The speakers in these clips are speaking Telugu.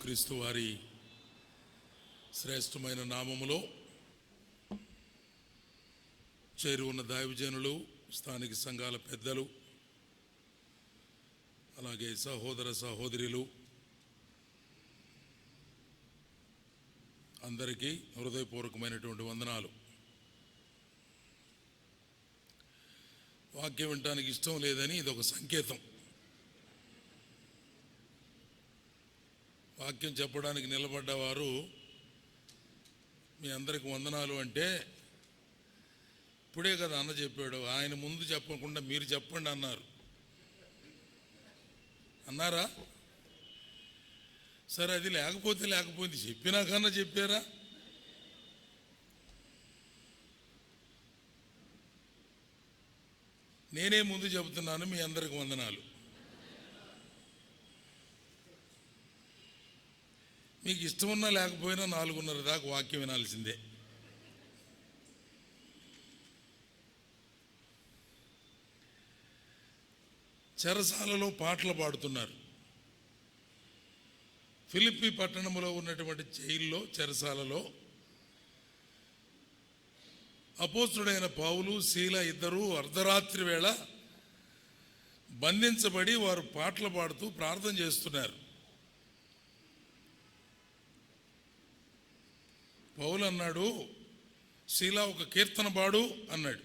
యేసుక్రీస్తు వారి శ్రేష్టమైన నామములో చేరి ఉన్న దైవజనులు, స్థానిక సంఘాల పెద్దలు, అలాగే సహోదర సహోదరులు అందరికీ హృదయపూర్వకమైనటువంటి వందనాలు. వాక్యం వినటానికి ఇష్టం లేదని ఇదొక సంకేతం. వాక్యం చెప్పడానికి నిలబడ్డవారు మీ అందరికి వందనాలు అంటే ఇప్పుడే కదా అన్న చెప్పాడు, ఆయన ముందు చెప్పకుండా మీరు చెప్పండి అన్నారా? సరే, అది లేకపోతే చెప్పినాకన్నా చెప్పారా? నేనే ముందు చెబుతున్నాను. మీ అందరికి వందనాలు. మీకు ఇష్టం ఉన్నా లేకపోయినా 4:30 దాకా వాక్యం వినాల్సిందే. చెరసాలలో పాటలు పాడుతున్నారు. ఫిలిప్పీ పట్టణంలో ఉన్నటువంటి జైల్లో, చెరసాలలో అపోస్తుడైన పౌలు, శీల ఇద్దరూ అర్ధరాత్రి వేళ బంధించబడి వారు పాటలు పాడుతూ ప్రార్థన చేస్తున్నారు. పౌలు అన్నాడు, శీల ఒక కీర్తన పాడు అన్నాడు.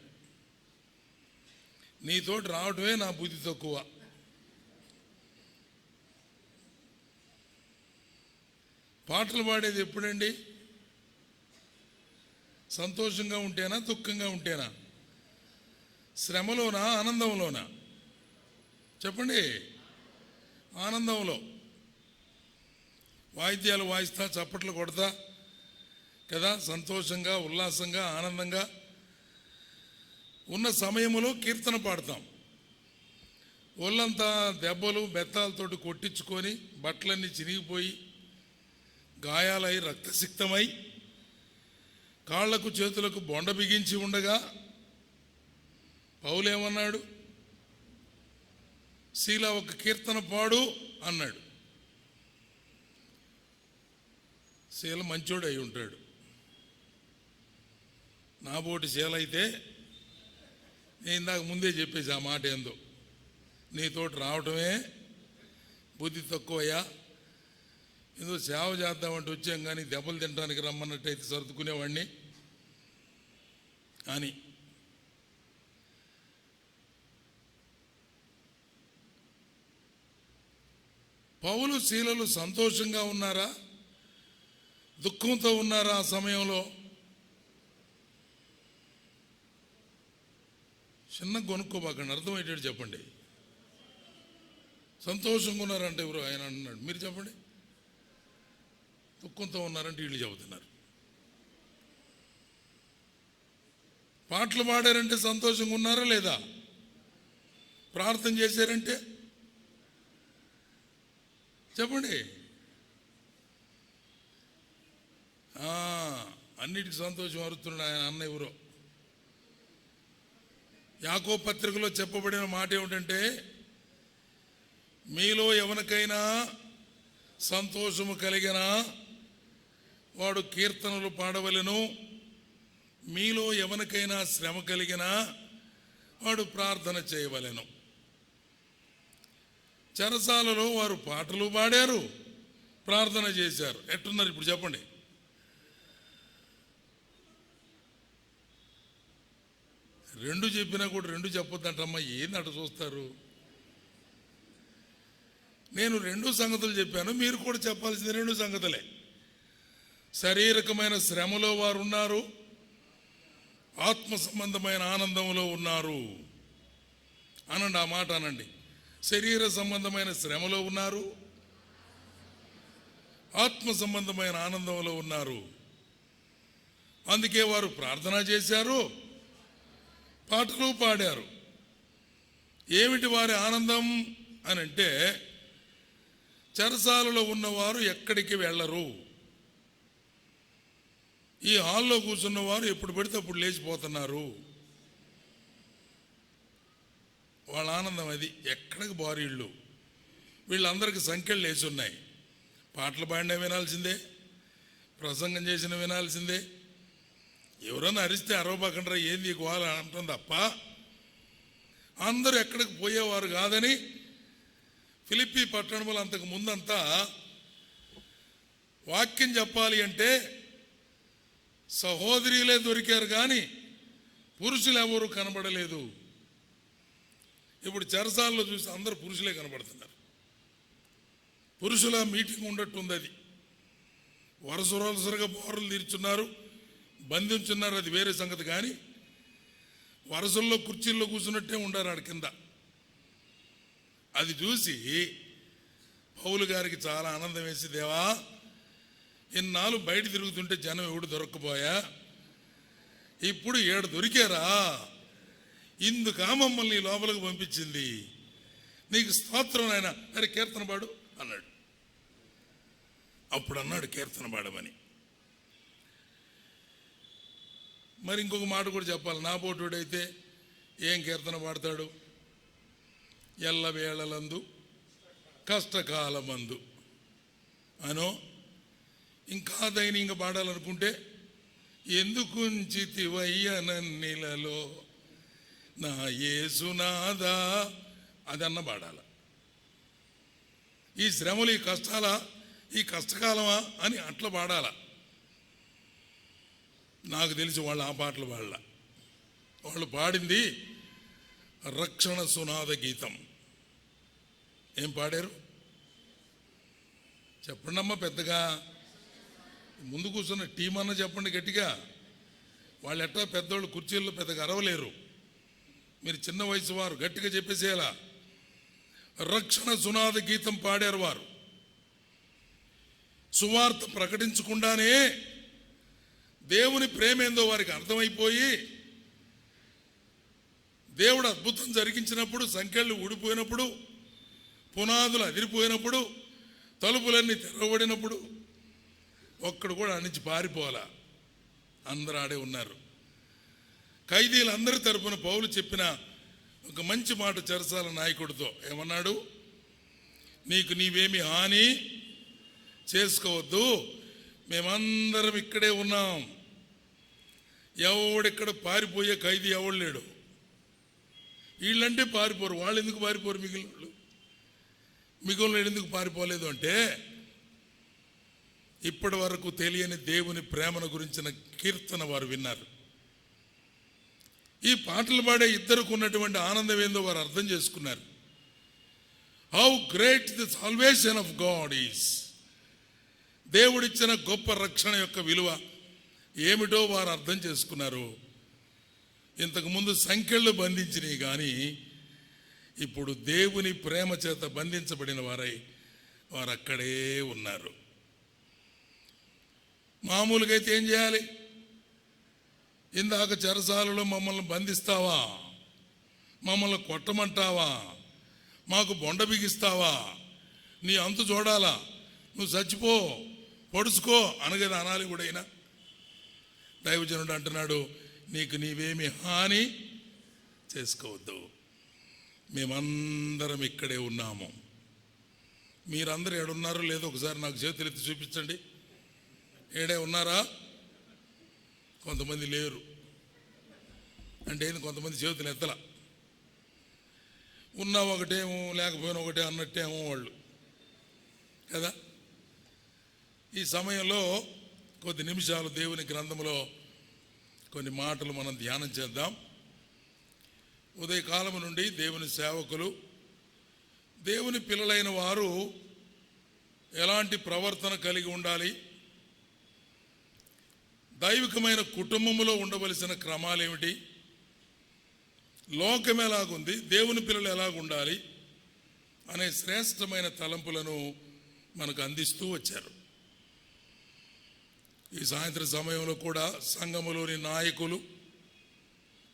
నీతోటి రావటమే నా బుద్ధి తక్కువ. పాటలు పాడేది ఎప్పుడండి? సంతోషంగా ఉంటేనా, దుఃఖంగా ఉంటేనా? శ్రమలోనా, ఆనందంలోనా? చెప్పండి. ఆనందంలో. వాయిద్యాలు వాయిస్తా, చప్పట్లు కొడతా కదా, సంతోషంగా, ఉల్లాసంగా, ఆనందంగా ఉన్న సమయంలో కీర్తన పాడతాం. ఒళ్ళంతా దెబ్బలు బెత్తాలతోటి కొట్టించుకొని, బట్టలన్నీ చినిగిపోయి, గాయాలై రక్తసిక్తమై, కాళ్లకు చేతులకు బొండ బిగించి ఉండగా పౌలేమన్నాడు? శీల ఒక కీర్తన పాడు అన్నాడు. శీల మంచోడు అయి ఉంటాడు. నాబోటి శీల అయితే నేను ఇందాక ముందే చెప్పేసి ఆ మాట ఏందో, నీతోటి రావటమే బుద్ధి తక్కువయ్యా, ఏదో సేవ చేద్దామంటే వచ్చాం కానీ దెబ్బలు తినడానికి రమ్మన్నట్టయితే సర్దుకునేవాడిని అని. పౌలు శీలలు సంతోషంగా ఉన్నారా, దుఃఖంతో ఉన్నారా? ఆ సమయంలో చిన్న కొనుక్కోబాకండి, అర్థమయ్యేటట్టు చెప్పండి. సంతోషంగా ఉన్నారంటే ఎవరు? ఆయన అన్నాడు. మీరు చెప్పండి. దుఃఖంతో ఉన్నారంటే వీళ్ళు చెబుతున్నారు. పాటలు పాడారంటే సంతోషంగా ఉన్నారా లేదా? ప్రార్థన చేశారంటే చెప్పండి. అన్నిటికీ సంతోషం అరుస్తున్నాడు ఆయన అన్న ఎవరో. యాకోబు పత్రికలో చెప్పబడిన మాట ఏమిటంటే, మీలో ఎవరికైనా సంతోషము కలిగినా వాడు కీర్తనలు పాడవలెను, మీలో ఎవరికైనా శ్రమ కలిగినా వాడు ప్రార్థన చేయవలెను. చెరసాలలో వారు పాటలు పాడారు, ప్రార్థన చేశారు. ఎట్టున్నారు ఇప్పుడు చెప్పండి? రెండు చెప్పినా కూడా రెండు చెప్పొద్దంటమ్మా, ఏంది అటు చూస్తారు? నేను 2 సంగతులు చెప్పాను, మీరు కూడా చెప్పాల్సింది 2 సంగతులే. శారీరకమైన శ్రమలో వారు ఉన్నారు, ఆత్మ సంబంధమైన ఆనందంలో ఉన్నారు అనండి. ఆ మాట అనండి. శరీర సంబంధమైన శ్రమలో ఉన్నారు, ఆత్మ సంబంధమైన ఆనందంలో ఉన్నారు. అందుకే వారు ప్రార్థన చేశారు, పాటలు పాడారు. ఏమిటి వారి ఆనందం అని అంటే, చెరసాలలో ఉన్నవారు ఎక్కడికి వెళ్ళరు. ఈ హాల్లో కూర్చున్నవారు ఎప్పుడు పడితే అప్పుడు లేచిపోతున్నారు. వాళ్ళ ఆనందం అది. ఎక్కడికి బారీళ్ళు, వీళ్ళందరికీ సంఖ్యలు వేసి ఉన్నాయి. పాటలు పాడినా వినాల్సిందే, ప్రసంగం చేసిన వినాల్సిందే. ఎవరన్నా అరిస్తే అరవబాకండ్రా ఏంది గోల అంటాం తప్ప అందరూ ఎక్కడికి పోయేవారు కాదని ఫిలిప్పీ పట్టణంలో అంతకు ముందంతా వాక్యం చెప్పాలి అంటే సహోదరులే దొరికారు కానీ పురుషులు ఎవరు కనబడలేదు. ఇప్పుడు చెరసాల్లో చూసి అందరూ పురుషులే కనబడుతున్నారు. పురుషుల మీటింగ్ ఉండట్టుంది. అది వరుసగా బోర్లు తీర్చున్నారు, బంధించున్నారు, అది వేరే సంగతి. కానీ వరుసల్లో కుర్చీల్లో కూర్చున్నట్టే ఉండారు ఆడ కింద. అది చూసి పౌలు గారికి చాలా ఆనందం వేసి, దేవా ఇన్నాళ్ళు బయట తిరుగుతుంటే జనం ఎవడు దొరక్కపోయా, ఇప్పుడు 7 దొరికారా, ఇందుకా మమ్మల్ని లోపలికి పంపించింది, నీకు స్తోత్రం నాయన. అరే కీర్తన పాడు అన్నాడు. అప్పుడు అన్నాడు కీర్తన పాడమని. మరి ఇంకొక మాట కూడా చెప్పాలి. నా పోటుడైతే ఏం కీర్తన పాడతాడు? ఎల్లవేళలందు కష్టకాలమందు అనో, ఇంకా దైనికంగా పాడాలనుకుంటే ఎందుకుంచితివయ్య నన్నిలలో నా యేసునాదా అదన్న పాడాల. ఈ శ్రమలు, ఈ కష్టాల, ఈ కష్టకాలమా అని అట్లా పాడాల. నాకు తెలిసి వాళ్ళు ఆ పాటలు పాడాల. వాళ్ళు పాడింది రక్షణ సునాద గీతం. ఏం పాడారు చెప్పండి అమ్మా, పెద్దగా ముందు కూర్చున్న టీం అన్న చెప్పండి గట్టిగా. వాళ్ళు ఎట్టా పెద్దోళ్ళు కుర్చీల్లో పెద్దగా అరవలేరు, మీరు చిన్న వయసు వారు గట్టిగా చెప్పేసేలా రక్షణ సునాద గీతం పాడారు. వారు సువార్త ప్రకటించకుండానే దేవుని ప్రేమేందో వారికి అర్థమైపోయి, దేవుడు అద్భుతం జరిగించినప్పుడు, సంఖ్యలు ఊడిపోయినప్పుడు, పునాదులు అదిరిపోయినప్పుడు, తలుపులన్నీ తెరవబడినప్పుడు ఒక్కడు కూడా అనించి పారిపోవాలా, అందరూ ఆడే ఉన్నారు. ఖైదీలందరి తరపున పౌలు చెప్పిన ఒక మంచి మాట చెరసాల నాయకుడితో ఏమన్నాడు? నీకు నీవేమి హాని చేసుకోవద్దు, మేమందరం ఇక్కడే ఉన్నాం, ఎవడిక్కడ పారిపోయే ఖైదీ ఎవడు లేడు. వీళ్ళంటే పారిపోరు, వాళ్ళు ఎందుకు పారిపోరు? మిగిలిన ఎందుకు పారిపోలేదు అంటే, ఇప్పటి వరకు తెలియని దేవుని ప్రేమను గురించిన కీర్తన వారు విన్నారు. ఈ పాటలు పాడే ఇద్దరికి ఉన్నటువంటి ఆనందం ఏందో వారు అర్థం చేసుకున్నారు. How great the salvation of God is. దేవుడిచ్చిన గొప్ప రక్షణ యొక్క విలువ ఏమిటో వారు అర్థం చేసుకున్నారు. ఇంతకుముందు సంఖ్యలు బంధించినవి కానీ ఇప్పుడు దేవుని ప్రేమ చేత బంధించబడిన వారై వారు అక్కడే ఉన్నారు. మామూలుగా అయితే ఏం చేయాలి? ఇందాక చెరసాలలో మమ్మల్ని బంధిస్తావా, మమ్మల్ని కొట్టమంటావా, మాకు బొండ బిగిస్తావా, నీ అంతు చూడాలా, నువ్వు చచ్చిపో, పొడుచుకో అనగది అనాలి కూడా. అయినా దైవజనుడు అంటున్నాడు, నీకు నీవేమి హాని చేసుకోవద్దు, మేమందరం ఇక్కడే ఉన్నాము. మీరందరూ ఏడున్నారో లేదో ఒకసారి నాకు చేతులు ఎత్తి చూపించండి. ఏడే ఉన్నారా? కొంతమంది లేరు అంటే కొంతమంది చేతులు ఎత్తల. ఉన్నా ఒకటేమో లేకపోయినా ఒకటే అన్నట్టేమో వాళ్ళు కదా. ఈ సమయంలో కొద్ది నిమిషాలు దేవుని గ్రంథంలో కొన్ని మాటలు మనం ధ్యానం చేద్దాం. ఉదయకాలం నుండి దేవుని సేవకులు, దేవుని పిల్లలైన వారు ఎలాంటి ప్రవర్తన కలిగి ఉండాలి, దైవికమైన కుటుంబంలో ఉండవలసిన క్రమాలు ఏమిటి, లోకం ఎలాగుంది, దేవుని పిల్లలు ఎలాగుండాలి అనే శ్రేష్టమైన తలంపులను మనకు అందిస్తూ వచ్చారు. ఈ సాయంత్రం సమయంలో కూడా సంఘములోని నాయకులు,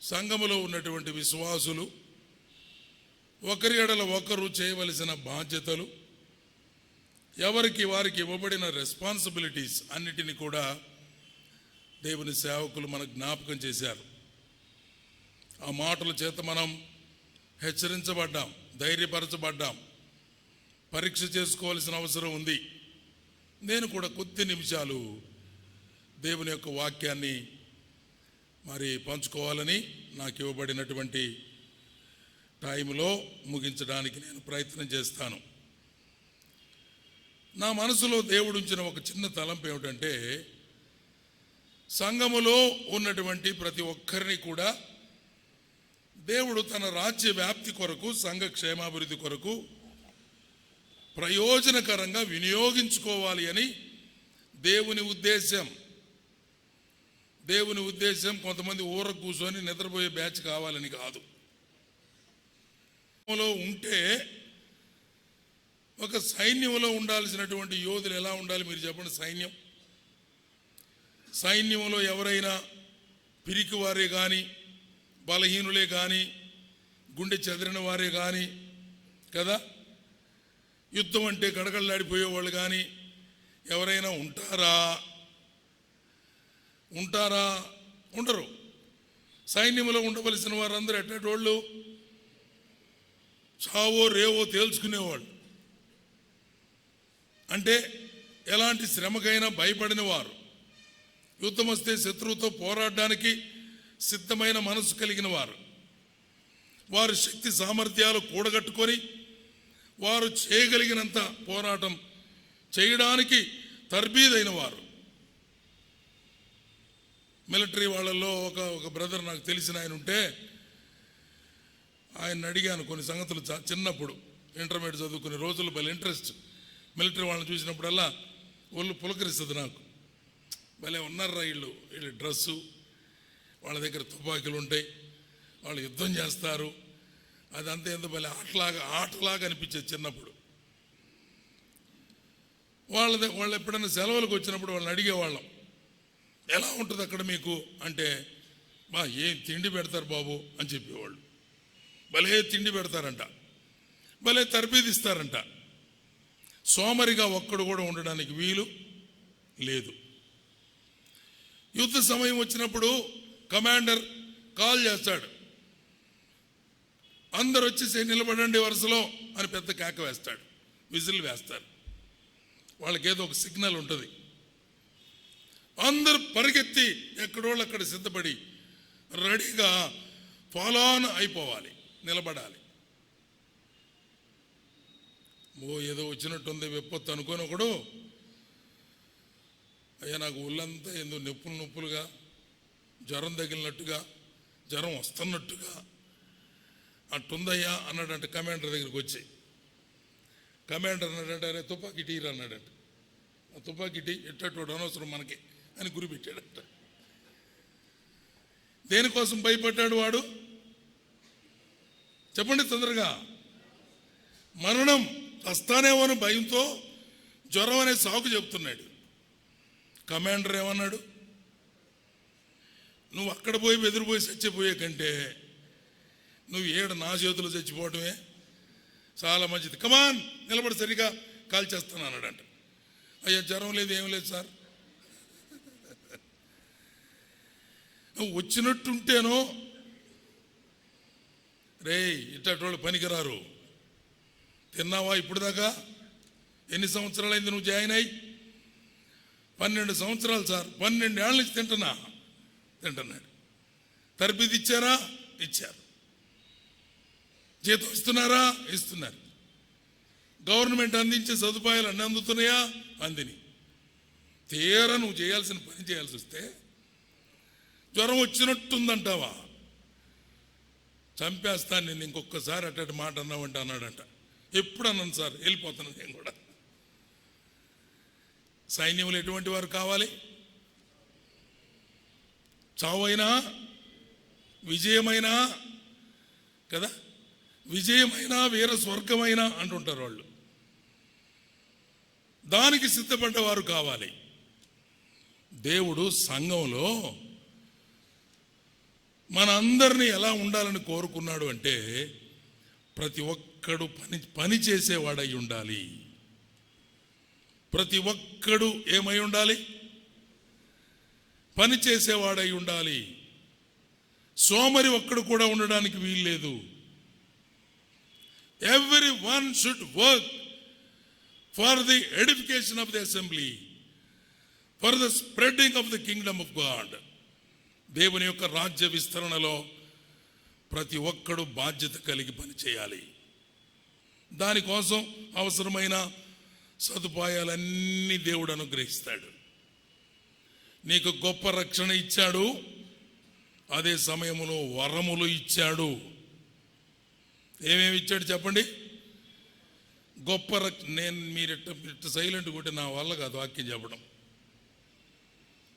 సంఘములో ఉన్నటువంటి విశ్వాసులు ఒకరి ఎడల ఒకరు చేయవలసిన బాధ్యతలు, ఎవరికి వారికి ఇవ్వబడిన రెస్పాన్సిబిలిటీస్ అన్నిటినీ కూడా దేవుని సేవకులు మనకు జ్ఞాపకం చేశారు. ఆ మాటల చేత మనం హెచ్చరించబడ్డాం, ధైర్యపరచబడ్డాం, పరీక్ష చేసుకోవాల్సిన అవసరం ఉంది. నేను కూడా కొద్ది నిమిషాలు దేవుని యొక్క వాక్యాన్ని మరి పంచుకోవాలని నాకు ఇవ్వబడినటువంటి టైంలో ముగించడానికి నేను ప్రయత్నం చేస్తాను. నా మనసులో దేవుడు ఉంచిన ఒక చిన్న తలంపు ఏమిటంటే, సంఘములో ఉన్నటువంటి ప్రతి ఒక్కరిని కూడా దేవుడు తన రాజ్య వ్యాప్తి కొరకు, సంఘ క్షేమాభివృద్ధి కొరకు ప్రయోజనకరంగా వినియోగించుకోవాలి అని దేవుని ఉద్దేశం. దేవుని ఉద్దేశం కొంతమంది ఊరకు కూర్చొని నిద్రపోయే బ్యాచ్ కావాలని కాదు. ఉంటే ఒక సైన్యంలో ఉండాల్సినటువంటి యోధులు ఎలా ఉండాలి మీరు చెప్పండి. సైన్యంలో ఎవరైనా పిరికి వారే కానీ, బలహీనులే కానీ, గుండె చెదిరిన వారే కానీ కదా, యుద్ధం అంటే గడగడలాడిపోయేవాళ్ళు కానీ ఎవరైనా ఉంటారా? ఉండరు. సైన్యంలో ఉండవలసిన వారందరూ ఎట్టేటోళ్ళు, చావో రేవో తేల్చుకునేవాళ్ళు. అంటే ఎలాంటి శ్రమకైనా భయపడిన వారు, యుద్ధం వస్తే శత్రువుతో పోరాడడానికి సిద్ధమైన మనసు కలిగిన వారు, వారి శక్తి సామర్థ్యాలు కూడగట్టుకొని వారు చేయగలిగినంత పోరాటం చేయడానికి తర్బీదైన వారు. మిలిటరీ వాళ్ళల్లో ఒక బ్రదర్ నాకు తెలిసిన ఆయన ఉంటే, ఆయన అడిగాను కొన్ని సంగతులు. చిన్నప్పుడు ఇంటర్మీడియట్ చదువుకునే రోజులు భలే ఇంట్రెస్ట్. మిలిటరీ వాళ్ళని చూసినప్పుడల్లా ఒళ్ళు పులకరిస్తుంది నాకు. భలే ఉన్నారా వీళ్ళు డ్రెస్సు, వాళ్ళ దగ్గర తుపాకీలు ఉంటాయి, వాళ్ళు యుద్ధం చేస్తారు, అదంతా ఎంతో భలే ఆటలాగా అనిపించేది చిన్నప్పుడు. వాళ్ళు ఎప్పుడైనా సెలవులకు వచ్చినప్పుడు వాళ్ళని అడిగేవాళ్ళం, ఎలా ఉంటుంది అక్కడ మీకు అంటే, ఏం తిండి పెడతారు బాబు అని చెప్పేవాళ్ళు. భలే తిండి పెడతారంట, భలే తర్బీదిస్తారంట. సోమరిగా ఒక్కడు కూడా ఉండడానికి వీలు లేదు. యుద్ధ సమయం వచ్చినప్పుడు కమాండర్ కాల్ చేస్తాడు, అందరు వచ్చేసి నిలబడండి వరుసలో అని పెద్ద కేక వేస్తాడు, విజిల్ వేస్తారు. వాళ్ళకేదో ఒక సిగ్నల్ ఉంటుంది. అందరు పరిగెత్తి ఎక్కడోళ్ళు అక్కడ సిద్ధపడి రెడీగా ఫాలో ఆన్ అయిపోవాలి, నిలబడాలి. ఏదో వచ్చినట్టుంది విప్పొత్తు అనుకోని ఒకడు, అయ్యా నాకు ఒళ్ళంతా ఏందో నొప్పులుగా, జ్వరం తగిలినట్టుగా, జ్వరం వస్తున్నట్టుగా అట్టుందయ్యా అన్నాడంట కమాండర్ దగ్గరికి వచ్చి. కమాండర్ అన్నాడంట, అరే తుపాకీ టీరు అన్నాడంట. ఆ తుపాకీ టీ ఎట్టోడు అనవసరం మనకి అని గురిపెట్టాడంట. దేనికోసం భయపడ్డాడు వాడు చెప్పండి తొందరగా? మరణం వస్తానేమో అని భయంతో జ్వరం అనే సాకు చెప్తున్నాడు. కమాండర్ ఏమన్నాడు, నువ్వు అక్కడ పోయి బెదిరిపోయి చచ్చిపోయే కంటే నువ్వు నా చేతులు చచ్చిపోవటమే చాలా మంచిది. కమాన్ నిలబడి సరిగా కాల్ చేస్తాను అన్నాడంట. అయ్యా జ్వరం లేదు ఏం లేదు సార్. వచ్చినట్టుంటేనో రే ఇట్టోళ్ళు పనికిరారు. తిన్నావా ఇప్పుడు దాకా? ఎన్ని సంవత్సరాలైంది నువ్వు జాయిన్ అయ్యి? 12 సంవత్సరాలు సార్. 12 ఏళ్ళ నుంచి తింటున్నాడు. తర్బీదు ఇచ్చారా? ఇచ్చారు. జీతం ఇస్తున్నారా? ఇస్తున్నారు. గవర్నమెంట్ అందించే సదుపాయాలు అన్నీ అందుతున్నాయా? అందిని. తీరా నువ్వు చేయాల్సిన పని చేయాల్సి వస్తే జ్వరం వచ్చినట్టుందంటావా? చంపేస్తాను నేను ఇంకొకసారి అట్టటి మాట అన్నావంటే అన్నాడంట. ఎప్పుడు అన్నాను సార్, వెళ్ళిపోతున్నాను నేను కూడా. సైన్యంలో ఎటువంటి వారు కావాలి? చావైనా విజయమైనా కదా, విజయమైనా వీర స్వర్గమైనా అంటుంటారు వాళ్ళు. దానికి సిద్ధపడ్డ వారు కావాలి. దేవుడు సంఘంలో మనందరినీ ఎలా ఉండాలని కోరుకున్నాడు అంటే, ప్రతి ఒక్కడు పని చేసేవాడై ఉండాలి. ప్రతి ఒక్కడు ఏమై ఉండాలి? పని చేసేవాడై ఉండాలి. సోమరి ఒక్కడు కూడా ఉండడానికి వీల్లేదు. Every one should work for the edification of the assembly, for the spreading of the Kingdom of God. దేవుని యొక్క రాజ్య విస్తరణలో ప్రతి ఒక్కడు బాధ్యత కలిగి పనిచేయాలి. దానికోసం అవసరమైన సదుపాయాలన్నీ దేవుడు అనుగ్రహిస్తాడు. నీకు గొప్ప రక్షణ ఇచ్చాడు, అదే సమయంలో వరములు ఇచ్చాడు. ఏమేమి ఇచ్చాడు చెప్పండి? గొప్ప మీరు ఇట్ట సైలెంట్ కొట్టి నా వల్ల కాదు వాక్యం చెప్పడం.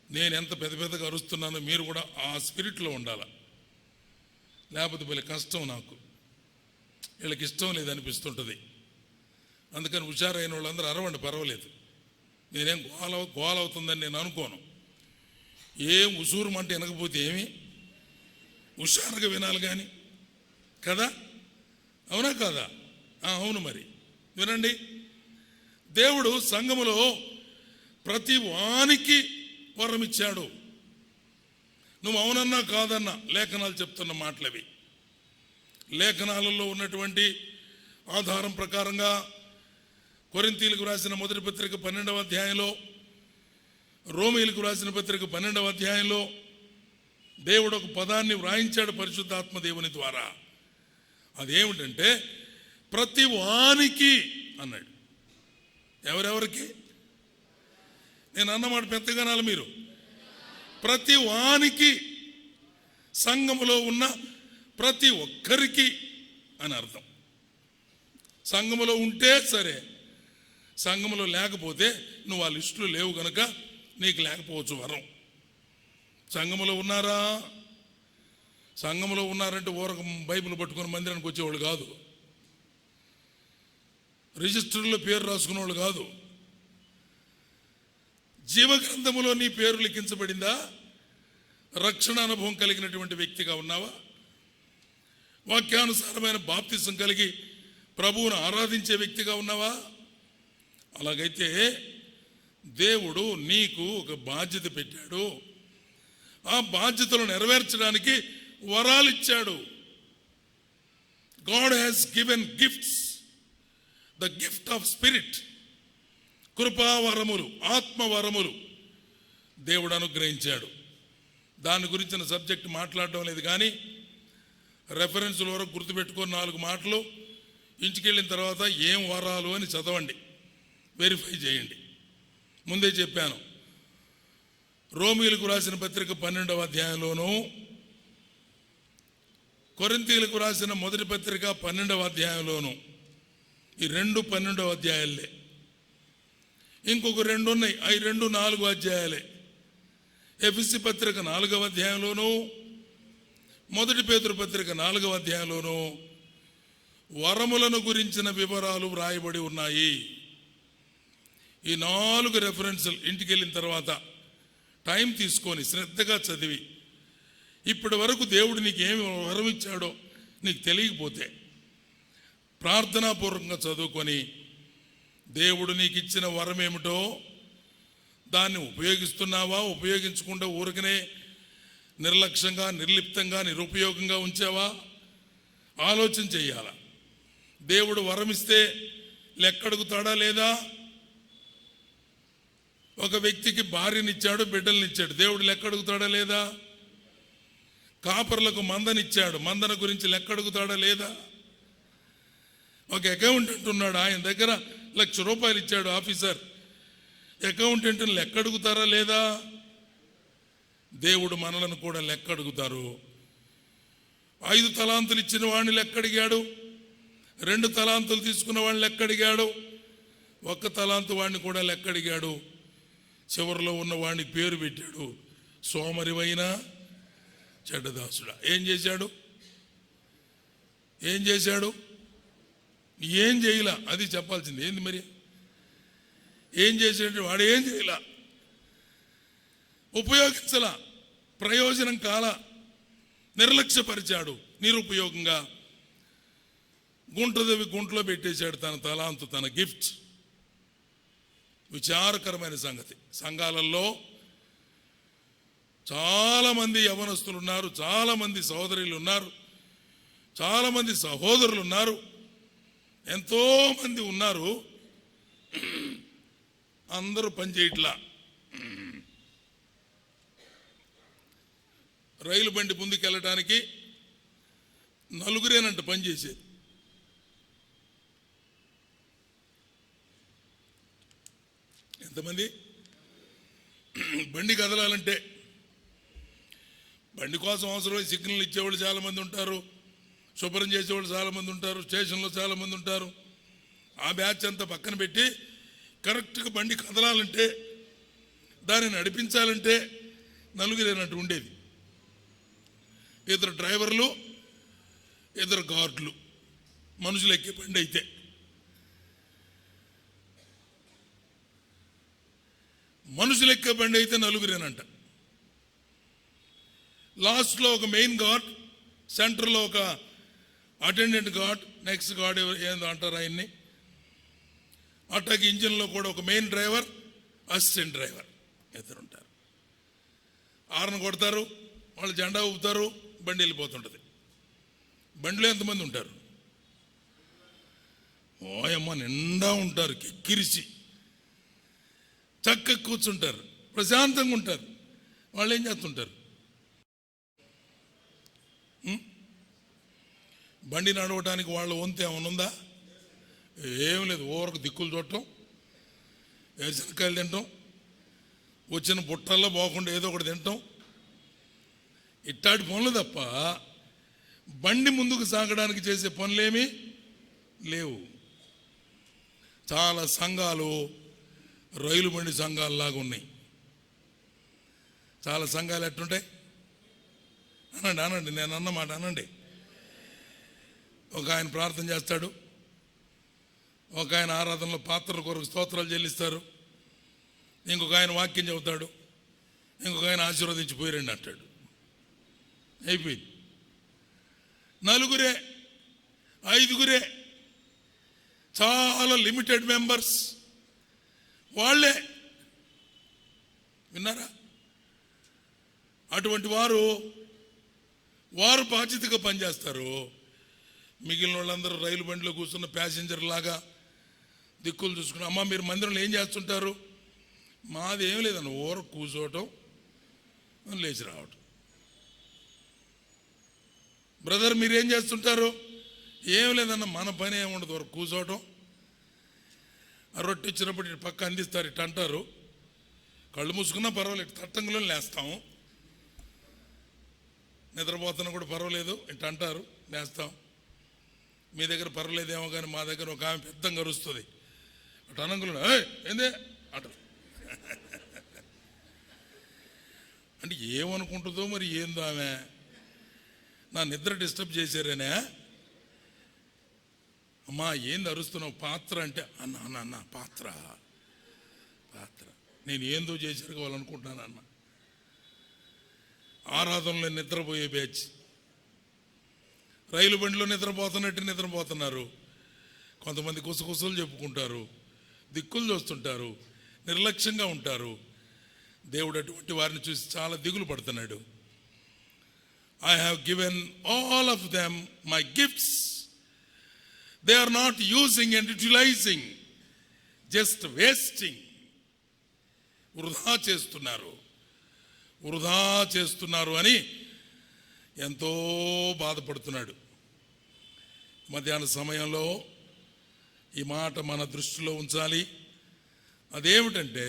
నేను ఎంత పెద్ద పెద్దగా అరుస్తున్నానో మీరు కూడా ఆ స్పిరిట్లో ఉండాలి, లేకపోతే వీళ్ళ కష్టం. నాకు వీళ్ళకి ఇష్టం లేదనిపిస్తుంటుంది. అందుకని హుషారైన వాళ్ళందరూ అరవండి, పర్వాలేదు. నేనేం గోలవుతుందని నేను అనుకోను. ఏం ఉసూరుమంటే వినకపోతే ఏమి, హుషారుగా వినాలి కానీ కదా, అవునా కాదా? అవును. మరి వినండి, దేవుడు సంఘములో ప్రతి వానికి వరం ఇచ్చాడు. నువ్వు అవునన్నా కాదన్నా లేఖనాలు చెప్తున్న మాటలవి. లేఖనాలలో ఉన్నటువంటి ఆధారం ప్రకారంగా కొరింథీయులకు రాసిన మొదటి పత్రిక 12వ అధ్యాయంలో, రోమీయులకు రాసిన పత్రిక 12వ అధ్యాయంలో దేవుడు ఒక పదాన్ని వ్రాయించాడు పరిశుద్ధాత్మ దేవుని ద్వారా. అదేమిటంటే ప్రతి వానికి అన్నాడు. ఎవరెవరికి? నేను అన్నమాట పెద్దగానాలి మీరు. ప్రతి వానికి, సంఘములో ఉన్న ప్రతి ఒక్కరికి అని అర్థం. సంఘములో ఉంటే సరే, సంఘములో లేకపోతే నువ్వు ఆ లిస్టులో లేవు కనుక నీకు లేకపోవచ్చు వరం. సంఘములో ఉన్నారా? సంఘములో ఉన్నారంటే ఊరక బైబిల్ పట్టుకుని మందిరానికి వచ్చేవాళ్ళు కాదు, రిజిస్టర్లో పేరు రాసుకునే వాళ్ళు కాదు. జీవగ్రంథములో నీ పేరు లిఖించబడిందా? రక్షణ అనుభవం కలిగినటువంటి వ్యక్తిగా ఉన్నావా? వాక్యానుసారమైన బాప్తిసం కలిగి ప్రభువును ఆరాధించే వ్యక్తిగా ఉన్నావా? అలాగైతే దేవుడు నీకు ఒక బాధ్యత పెట్టాడు. ఆ బాధ్యతలు నెరవేర్చడానికి వరాలు ఇచ్చాడు. God has given gifts, the gift of spirit. కృపావరములు, ఆత్మవరములు దేవుడు అనుగ్రహించాడు. దాని గురించిన సబ్జెక్ట్ మాట్లాడడం లేదు కానీ రెఫరెన్సుల వరకు గుర్తుపెట్టుకొని 4 మాటలు ఇంటికెళ్ళిన తర్వాత ఏం వరాలు అని చదవండి, వెరిఫై చేయండి. ముందే చెప్పాను, రోమీయులకు రాసిన పత్రిక 12వ అధ్యాయంలోనూ, కొరింథీయులకు రాసిన మొదటి పత్రిక 12వ అధ్యాయంలోనూ, ఈ 2 12వ అధ్యాయాలే. ఇంకొక 2 ఉన్నాయి, అవి 2 4 అధ్యాయాలే. ఎఫెసీ పత్రిక 4వ అధ్యాయంలోనూ, మొదటి పేతురు పత్రిక 4వ అధ్యాయంలోనూ వరములను గురించిన వివరాలు వ్రాయబడి ఉన్నాయి. ఈ 4 రెఫరెన్సులు ఇంటికి వెళ్ళిన తర్వాత టైం తీసుకొని శ్రద్ధగా చదివి, ఇప్పటి వరకు దేవుడు నీకు ఏమి వరం ఇచ్చాడో నీకు తెలియకపోతే ప్రార్థనాపూర్వకంగా చదువుకొని దేవుడు నీకు ఇచ్చిన వరం ఏమిటో దాన్ని ఉపయోగిస్తున్నావా, ఉపయోగించకుండా ఊరికనే నిర్లక్ష్యంగా, నిర్లిప్తంగా, నిరుపయోగంగా ఉంచావా? ఆలోచన చెయ్యాల. దేవుడు వరం ఇస్తే లెక్కడుగుతాడా లేదా? ఒక వ్యక్తికి భార్యనిచ్చాడు, బిడ్డలనిచ్చాడు, దేవుడు లెక్కడుగుతాడా లేదా? కాపర్లకు మందనిచ్చాడు, మందన గురించి లెక్కడుగుతాడా లేదా? ఒక అకౌంటెంట్ ఉన్నాడు, ఆయన దగ్గర ₹1,00,000 ఇచ్చాడు ఆఫీసర్, అకౌంటెంట్ని లెక్కడుగుతారా లేదా? దేవుడు మనలను కూడా లెక్కడుగుతారు. 5 తలాంతులు ఇచ్చిన వాడిని లెక్కడిగాడు, 2 తలాంతులు తీసుకున్న వాడిని లెక్కడిగాడు, 1 తలాంతు వాడిని కూడా లెక్కడిగాడు. చివరిలో ఉన్న వాడిని పేరు పెట్టాడు, సోమరివైన చెడ్డదాసుడా. ఏం చేశాడు? ఏం చేయలా, అది చెప్పాల్సింది. ఏంది మరి? ఏం చేసాడు వాడు? ఏం చేయలా, ఉపయోగించలా, ప్రయోజనం కాల, నిర్లక్ష్యపరిచాడు, నిరుపయోగంగా గుంటలో పెట్టేశాడు తన తలాంతు, తన గిఫ్ట్. విచారకరమైన సంగతి. సంఘాలలో చాలామంది యవనస్తులు ఉన్నారు, చాలామంది సహోదరులు ఉన్నారు, చాలామంది సహోదరులు ఉన్నారు, ఎంతోమంది ఉన్నారు. అందరూ పనిచేయట్లా. రైలు బండి ముందుకు వెళ్ళటానికి నలుగురేనంట పనిచేసేది. ఎంతమంది? బండి కదలాలంటే బండి కోసం అవసరమై సిగ్నల్ ఇచ్చేవాళ్ళు చాలామంది ఉంటారు, శుభ్రం చేసేవాళ్ళు చాలామంది ఉంటారు, స్టేషన్లో చాలామంది ఉంటారు. ఆ బ్యాచ్ అంతా పక్కన పెట్టి కరెక్ట్గా బండి కదలాలంటే, దాన్ని నడిపించాలంటే నలుగురేనట్టు ఉండేది. ఇద్దరు డ్రైవర్లు, ఇద్దరు గార్డులు, మనుషులు ఎక్కే బండి అయితే. మనుషులు ఎక్కే బండి అయితే నలుగురేనంట. లాస్ట్లో ఒక మెయిన్ గార్డ్, సెంటర్లో ఒక అటెండెంట్ గార్డ్, నెక్స్ట్ గార్డ్ ఏందో అంటారు ఆయన్ని. అట్లాగే ఇంజిన్లో కూడా ఒక మెయిన్ డ్రైవర్, అసిస్టెంట్ డ్రైవర్ ఇద్దరు ఉంటారు. హారన్ కొడతారు, వాళ్ళు జెండా ఊపుతారు, బండి వెళ్ళిపోతుంటుంది. బండిలో ఎంతమంది ఉంటారు? ఓయమ్మ నిండా ఉంటారు, కిరిసి చక్కగా కూర్చుంటారు, ప్రశాంతంగా ఉంటారు. వాళ్ళు ఏం చేస్తుంటారు? బండి నడవటానికి వాళ్ళ వంతు ఏమైనా ఉందా? ఏం లేదు. ఓరకు దిక్కులు చూడటం, వేసనకాయలు తినటం, వచ్చిన బుట్టల్లో పోకుండా ఏదో ఒకటి తినటం, ఇట్టాటి పనులు తప్ప బండి ముందుకు సాగడానికి చేసే పనులేమీ లేవు. చాలా సంఘాలు రైలు బండి సంఘాలలాగా ఉన్నాయి. చాలా సంఘాలు ఎట్టుంటాయి? అనండి, నేను అన్నమాట అనండి. ఒక ఆయన ప్రార్థన చేస్తాడు, ఒక ఆయన ఆరాధనలో పాత్రల కొరకు స్తోత్రాలు చెల్లిస్తారు, ఇంకొక ఆయన వాక్యం చెబుతాడు, ఇంకొక ఆయన ఆశీర్వదించి పోయిరండి అంటాడు. అయిపోయింది. నలుగురే, ఐదుగురే, చాలా లిమిటెడ్ మెంబర్స్ వాళ్ళే. విన్నారా? అటువంటి వారు బాధ్యతగా పనిచేస్తారు. మిగిలిన వాళ్ళందరూ రైలు బండిలో కూర్చున్న ప్యాసింజర్ లాగా దిక్కులు చూసుకుని, అమ్మ మీరు మందిరంలో ఏం చేస్తుంటారు? మాది ఏం లేదన్న, ఊరకు కూర్చోవటం, లేచి రావటం. బ్రదర్ మీరేం చేస్తుంటారు? ఏం లేదన్న, మన పని ఏముండదు, వరకు కూర్చోవటం. ఆ రొట్టె ఇచ్చినప్పుడు ఇటు పక్క అందిస్తారు, ఇటు అంటారు, కళ్ళు మూసుకున్నా పర్వాలేదు, ఇటు తట్టంగులో లేస్తాము. నిద్రపోతున్నా కూడా పర్వాలేదు, ఇటు అంటారు, లేస్తాం. మీ దగ్గర పర్వాలేదేమో కానీ మా దగ్గర ఒక ఆమె పెద్దంగా అరుస్తుంది, అటు అనంగులు ఏందే అంటారు. అంటే ఏమనుకుంటుందో మరి, ఏందో ఆమె నా నిద్ర డిస్టర్బ్ చేశారేనే. అమ్మా ఏంది అరుస్తున్నావు? పాత్ర అంటే అన్న పాత్ర నేను ఏందో చేశారు కావాలనుకుంటున్నాను అన్న. ఆరాధనలో నిద్రపోయే బ్యాచ్, రైలు బండిలో నిద్రపోతున్నారు. కొంతమంది కుసకుసలు చెప్పుకుంటారు, దిక్కులు చూస్తుంటారు, నిర్లక్ష్యంగా ఉంటారు. దేవుడు అటువంటి వారిని చూసి చాలా దిగులు పడుతున్నాడు. I have given all of them my gifts. They are not using and utilizing, just wasting. వృధా చేస్తున్నారు అని ఎంతో బాధపడుతున్నాడు. మధ్యాహ్న సమయంలో ఈ మాట మన దృష్టిలో ఉంచాలి. అదేమిటంటే,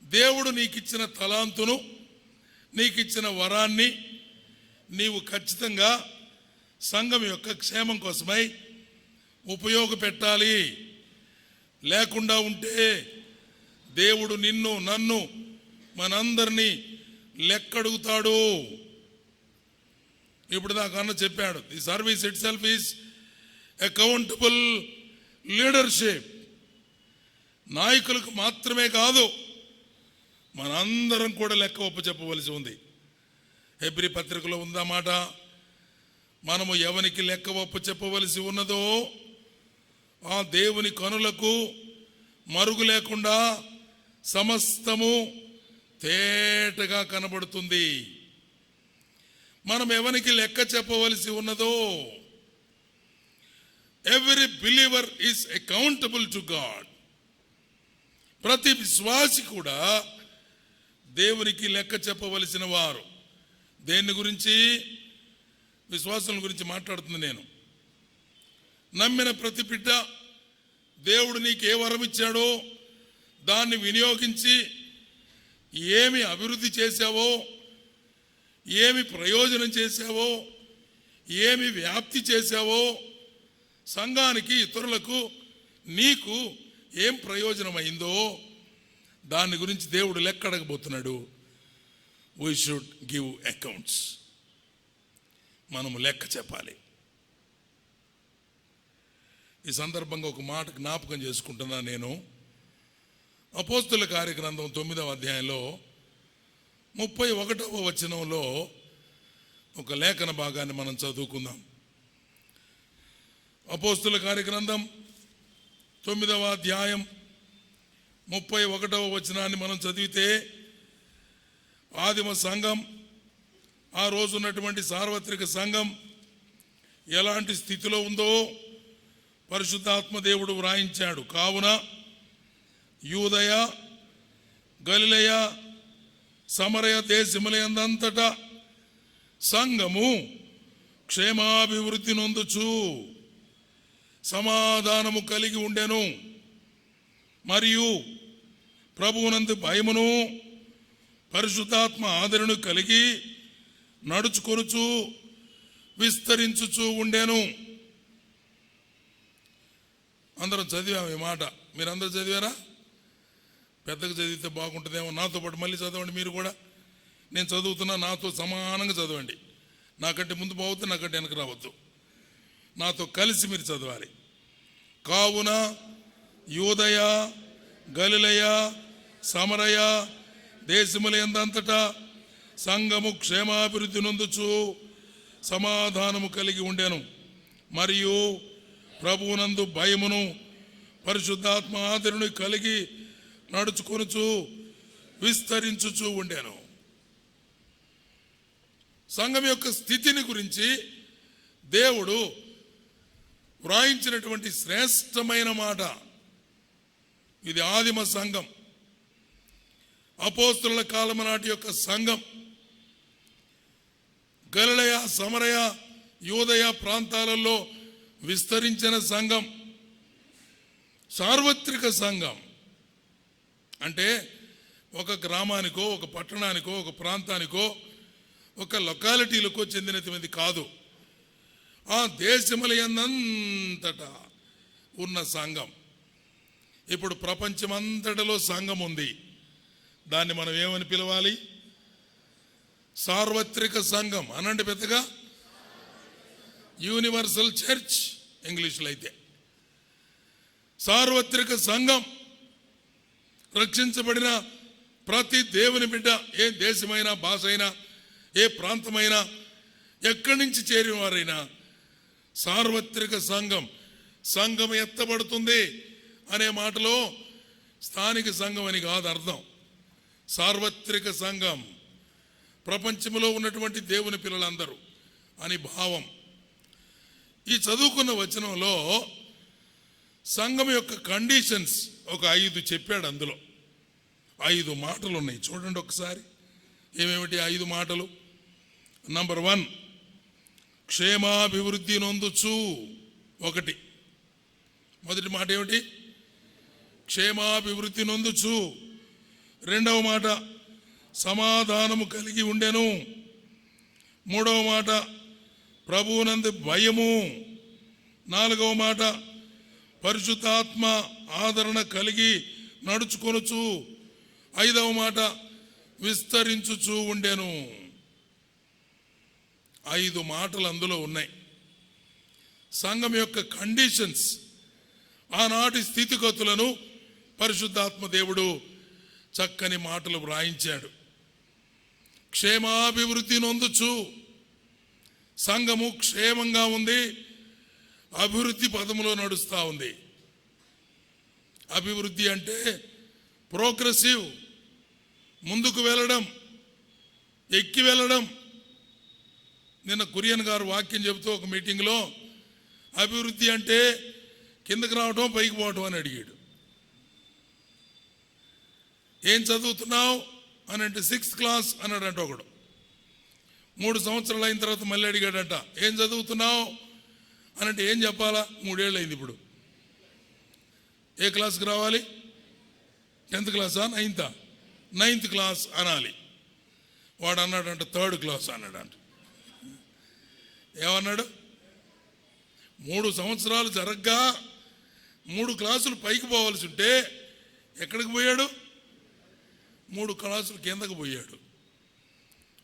దేవుడు నీకిచ్చిన తలాంతును, నీకిచ్చిన వరాన్ని నీవు ఖచ్చితంగా సంఘం యొక్క క్షేమం కోసమై ఉపయోగపెట్టాలి. లేకుండా ఉంటే దేవుడు నిన్ను, నన్ను, మనందరినీ లెక్కడుగుతాడు. ఇప్పుడు దాకా అన్న చెప్పాడు, the service it self is accountable leadership. నాయకులకు మాత్రమే కాదు, మనందరం కూడా లెక్క ఒప్పచెప్పవలసి ఉంది. హెబ్రీ పత్రికలో ఉందన్నమాట. మనము ఎవరికి లెక్క ఒప్పచెప్పవలసి ఉన్నదో ఆ దేవుని కనులకు మరుగు లేకుండా సమస్తము తేటగా కనబడుతుంది. మనం ఎవరికి లెక్క చెప్పవలసి ఉన్నదో, every believer is accountable to God. ప్రతి విశ్వాసి కూడా దేవునికి లెక్క చెప్పవలసిన వారు. దేని గురించి? విశ్వాసం గురించి మాట్లాడుతుంది నేను. నమ్మిన ప్రతి బిడ్డ దేవుడు నీకు ఏ వరం ఇచ్చాడో దాన్ని వినియోగించి ఏమి అభివృద్ధి చేశావో, ఏమి ప్రయోజనం చేశావో, ఏమి వ్యాప్తి చేశావో, సంఘానికి, ఇతరులకు, నీకు ఏం ప్రయోజనమైందో దాని గురించి దేవుడు లెక్క అడగబోతున్నాడు. We should give accounts. మనము లెక్క చెప్పాలి. ఈ సందర్భంగా ఒక మాట జ్ఞాపకం చేసుకుంటున్నా నేను. అపోస్తుల కార్యగ్రంథం 9వ అధ్యాయంలో 31వ వచనంలో ఒక లేఖన భాగాన్ని మనం చదువుకుందాం. అపోస్తుల కార్యగ్రంథం 9వ అధ్యాయం 31వ వచనాన్ని మనం చదివితే, ఆదిమ సంఘం, ఆ రోజు ఉన్నటువంటి సార్వత్రిక సంఘం ఎలాంటి స్థితిలో ఉందో పరిశుద్ధాత్మ దేవుడు వ్రాయించాడు. కావున యూదయ, గలిలయ, సమరయ దేశములందంతటా సంఘము క్షేమాభివృద్ధి నొందుచు సమాధానము కలిగి ఉండెను. మరియు ప్రభువునందు భయమును పరిశుద్ధాత్మ ఆదరణ కలిగి నడుచుకొనుచు విస్తరించుచు ఉండెను. అందరం చదివాము ఈ మాట. మీరందరూ చదివారా? పెద్దగా చదివితే బాగుంటుందేమో. నాతో పాటు మళ్ళీ చదవండి మీరు కూడా. నేను చదువుతున్నా, నాతో సమానంగా చదవండి. నాకంటే ముందు పోవద్దు, నాకంటే వెనక రావద్దు. నాతో కలిసి మీరు చదవాలి. కావున యూదయ, గలిలయ, సమరయ దేశములందంతటా సంఘము క్షేమాభివృద్ధి నొందుచు సమాధానము కలిగి ఉండెను. మరియు ప్రభువునందు భయమును పరిశుద్ధాత్మ ఆదరణ కలిగి నడుచుకొనుచు విస్తరించుచు ఉండెను. సంఘం యొక్క స్థితిని గురించి దేవుడు వ్రాయించినటువంటి శ్రేష్టమైన మాట ఇది. ఆదిమ సంఘం, అపోస్తుల కాలం నాటి యొక్క సంఘం, గలిలయ, సమరయ, యూదయ ప్రాంతాలలో విస్తరించిన సంఘం, సార్వత్రిక సంఘం. అంటే ఒక గ్రామానికో, ఒక పట్టణానికో, ఒక ప్రాంతానికో, ఒక లొకాలిటీలకో చెందినటువంటి కాదు. ఆ దేశములంతటా ఉన్న సంఘం. ఇప్పుడు ప్రపంచమంతటిలో సంఘం ఉంది. దాన్ని మనం ఏమని పిలవాలి? సార్వత్రిక సంఘం అనండి పెద్దగా. యూనివర్సల్ చర్చ్ ఇంగ్లీష్లో అయితే. సార్వత్రిక సంఘం రక్షించబడిన ప్రతి దేవుని బిడ్డ, ఏ దేశమైనా, భాష అయినా, ఏ ప్రాంతమైనా, ఎక్కడి నుంచి చేరిన వారైనా సార్వత్రిక సంఘం. సంఘం ఎత్తబడుతుంది అనే మాటలో స్థానిక సంఘం అని కాదు అర్థం. సార్వత్రిక సంఘం, ప్రపంచంలో ఉన్నటువంటి దేవుని పిల్లలందరూ అని భావం. ఈ చదువుకున్న వచనంలో సంఘం యొక్క కండిషన్స్ ఒక 5 చెప్పాడు. అందులో 5 మాటలు ఉన్నాయి. చూడండి ఒకసారి. ఏమేమిటి 5 మాటలు? నంబర్ 1, క్షేమాభివృద్ధి నొందుచు. 1. మొదటి మాట ఏమిటి? క్షేమాభివృద్ధి నొందుచు. 2వ మాట, సమాధానము కలిగి ఉండెను. 3వ మాట, ప్రభువునందు భయము. 4వ మాట, పరిశుద్ధాత్మ ఆదరణ కలిగి నడుచుకొనుచు. 5వ మాట, విస్తరించుచు ఉండెను. 5 మాటలు అందులో ఉన్నాయి. సంఘం యొక్క కండిషన్స్, ఆనాటి స్థితిగతులను పరిశుద్ధాత్మ దేవుడు చక్కని మాటలు వ్రాయించాడు. క్షేమాభివృద్ధి నొందుచు. సంఘము క్షేమంగా ఉంది, అభివృద్ధి పదములో నడుస్తూ ఉంది. అభివృద్ధి అంటే ప్రోగ్రెసివ్, ముందుకు వెళ్ళడం, ఎక్కి వెళ్ళడం. నిన్న కురియన్ గారు వాక్యం చెబుతూ ఒక మీటింగ్లో అభివృద్ధి అంటే కిందకి రావటం, పైకి పోవటం అని అడిగాడు. ఏం చదువుతున్నావు అని అంటే 6th క్లాస్ అన్నాడంట ఒకడు. 3 సంవత్సరాలు అయిన తర్వాత మళ్ళీ అడిగాడంట, ఏం చదువుతున్నావు అని అంటే ఏం చెప్పాలా? 3 ఏళ్ళు అయింది. ఇప్పుడు ఏ క్లాస్కి రావాలి? 10th క్లాసా 9th క్లాస్ అనాలి. వాడు అన్నాడంట 3rd క్లాస్ అన్నాడంట. ఏమన్నాడు? 3 సంవత్సరాలు జరగ్గా 3 క్లాసులు పైకి పోవాల్సి ఉంటే ఎక్కడికి పోయాడు? 3 క్లాసులు కిందకు పోయాడు.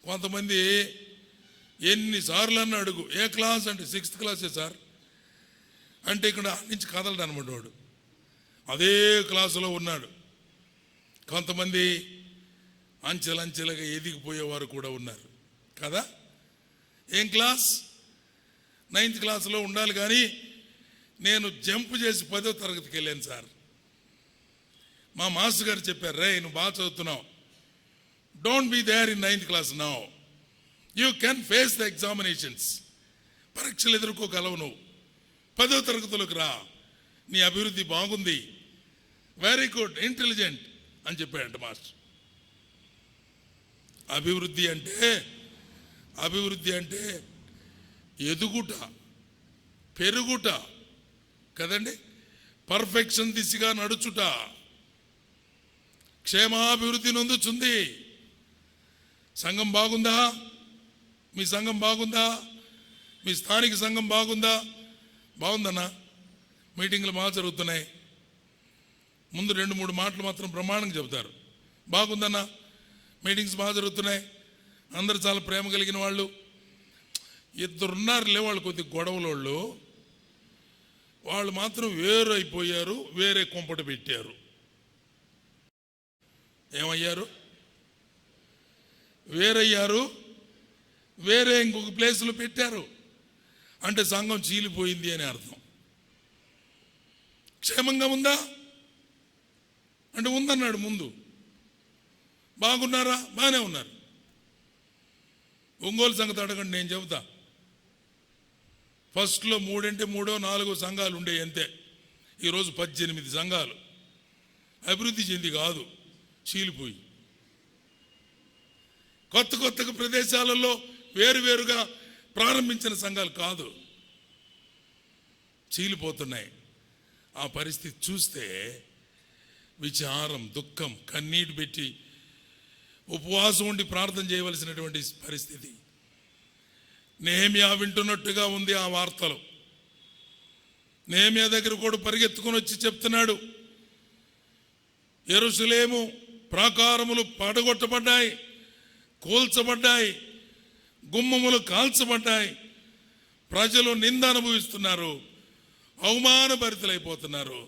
కొంతమంది ఎన్నిసార్లు అన్న అడుగు, ఏ క్లాస్ అంటే 6th క్లాసే సార్ అంటే ఇక్కడ నుంచి కదలడు అనమాట వాడు, అదే క్లాసులో ఉన్నాడు. కొంతమంది అంచెలంచెలుగా ఎదిగిపోయేవారు కూడా ఉన్నారు కదా. ఏం క్లాస్? 9th క్లాసులో ఉండాలి. కానీ నేను జంప్ చేసి 10వ తరగతికి వెళ్ళాను సార్. మా మాస్టర్ గారు చెప్పారు, రే నువ్వు బాగా చదువుతున్నావు, don't be there in 9th class now, you can face the examinations, పరీక్షలు ఎదుర్కోగలవు, నువ్వు 10వ తరగతిలోకి రా, నీ అభివృద్ధి బాగుంది, వెరీ గుడ్, ఇంటెలిజెంట్ అని చెప్పాడంట మాస్టర్. అభివృద్ధి అంటే ఎదుగుట, పెరుగుట కదండి, పర్ఫెక్షన్ దిశగా నడుచుట, క్షేమాభివృద్ధి నొందుచుంది. సంఘం బాగుందా? మీ సంఘం బాగుందా? మీ స్థానిక సంఘం బాగుందా? బాగుందన్నా. మీటింగ్లు బాగా జరుగుతున్నాయి. ముందు 2-3 మాటలు మాత్రం ప్రమాణంగా చెబుతారు. బాగుందన్నా, మీటింగ్స్ బాగా జరుగుతున్నాయి, అందరు చాలా ప్రేమ కలిగిన వాళ్ళు. 2 ఉన్నారులే వాళ్ళు కొద్ది గొడవలోళ్ళు, వాళ్ళు మాత్రం వేరు అయిపోయారు, వేరే కొంపట పెట్టారు. ఏమయ్యారు? వేరయ్యారు, వేరే ఇంకొక ప్లేస్లో పెట్టారు. అంటే సంఘం చీలిపోయింది అని అర్థం. క్షేమంగా ఉందా అంటే ఉందన్నాడు ముందు. బాగున్నారా? బాగానే ఉన్నారు. ఒంగోలు సంగతి అడగండి, నేను చెబుతా. ఫస్ట్లో 3 సంఘాలు ఉండేవి అంతే. ఈరోజు 18 సంఘాలు. అభివృద్ధి చెంది కాదు, చీలిపోయి కొత్త ప్రదేశాలలో వేరువేరుగా ప్రారంభించిన సంఘాలు కాదు, చీలిపోతున్నాయి. ఆ పరిస్థితి చూస్తే విచారం, దుఃఖం, కన్నీటి పెట్టి ఉపవాసం ఉండి ప్రార్థన చేయవలసినటువంటి పరిస్థితి. నెహెమ్యా వింటున్నట్టుగా ఉంది ఆ వార్తలు. నెహెమ్యా దగ్గర కూడా పరిగెత్తుకొని వచ్చి చెప్తున్నాడు, యెరూషలేము ప్రాకారములు పడగొట్టబడ్డాయి, కూల్చబడ్డాయి, గుమ్మములు కాల్చబడ్డాయి, ప్రజలు నింద అనుభవిస్తున్నారు, అవమానభరితులైపోతున్నారు.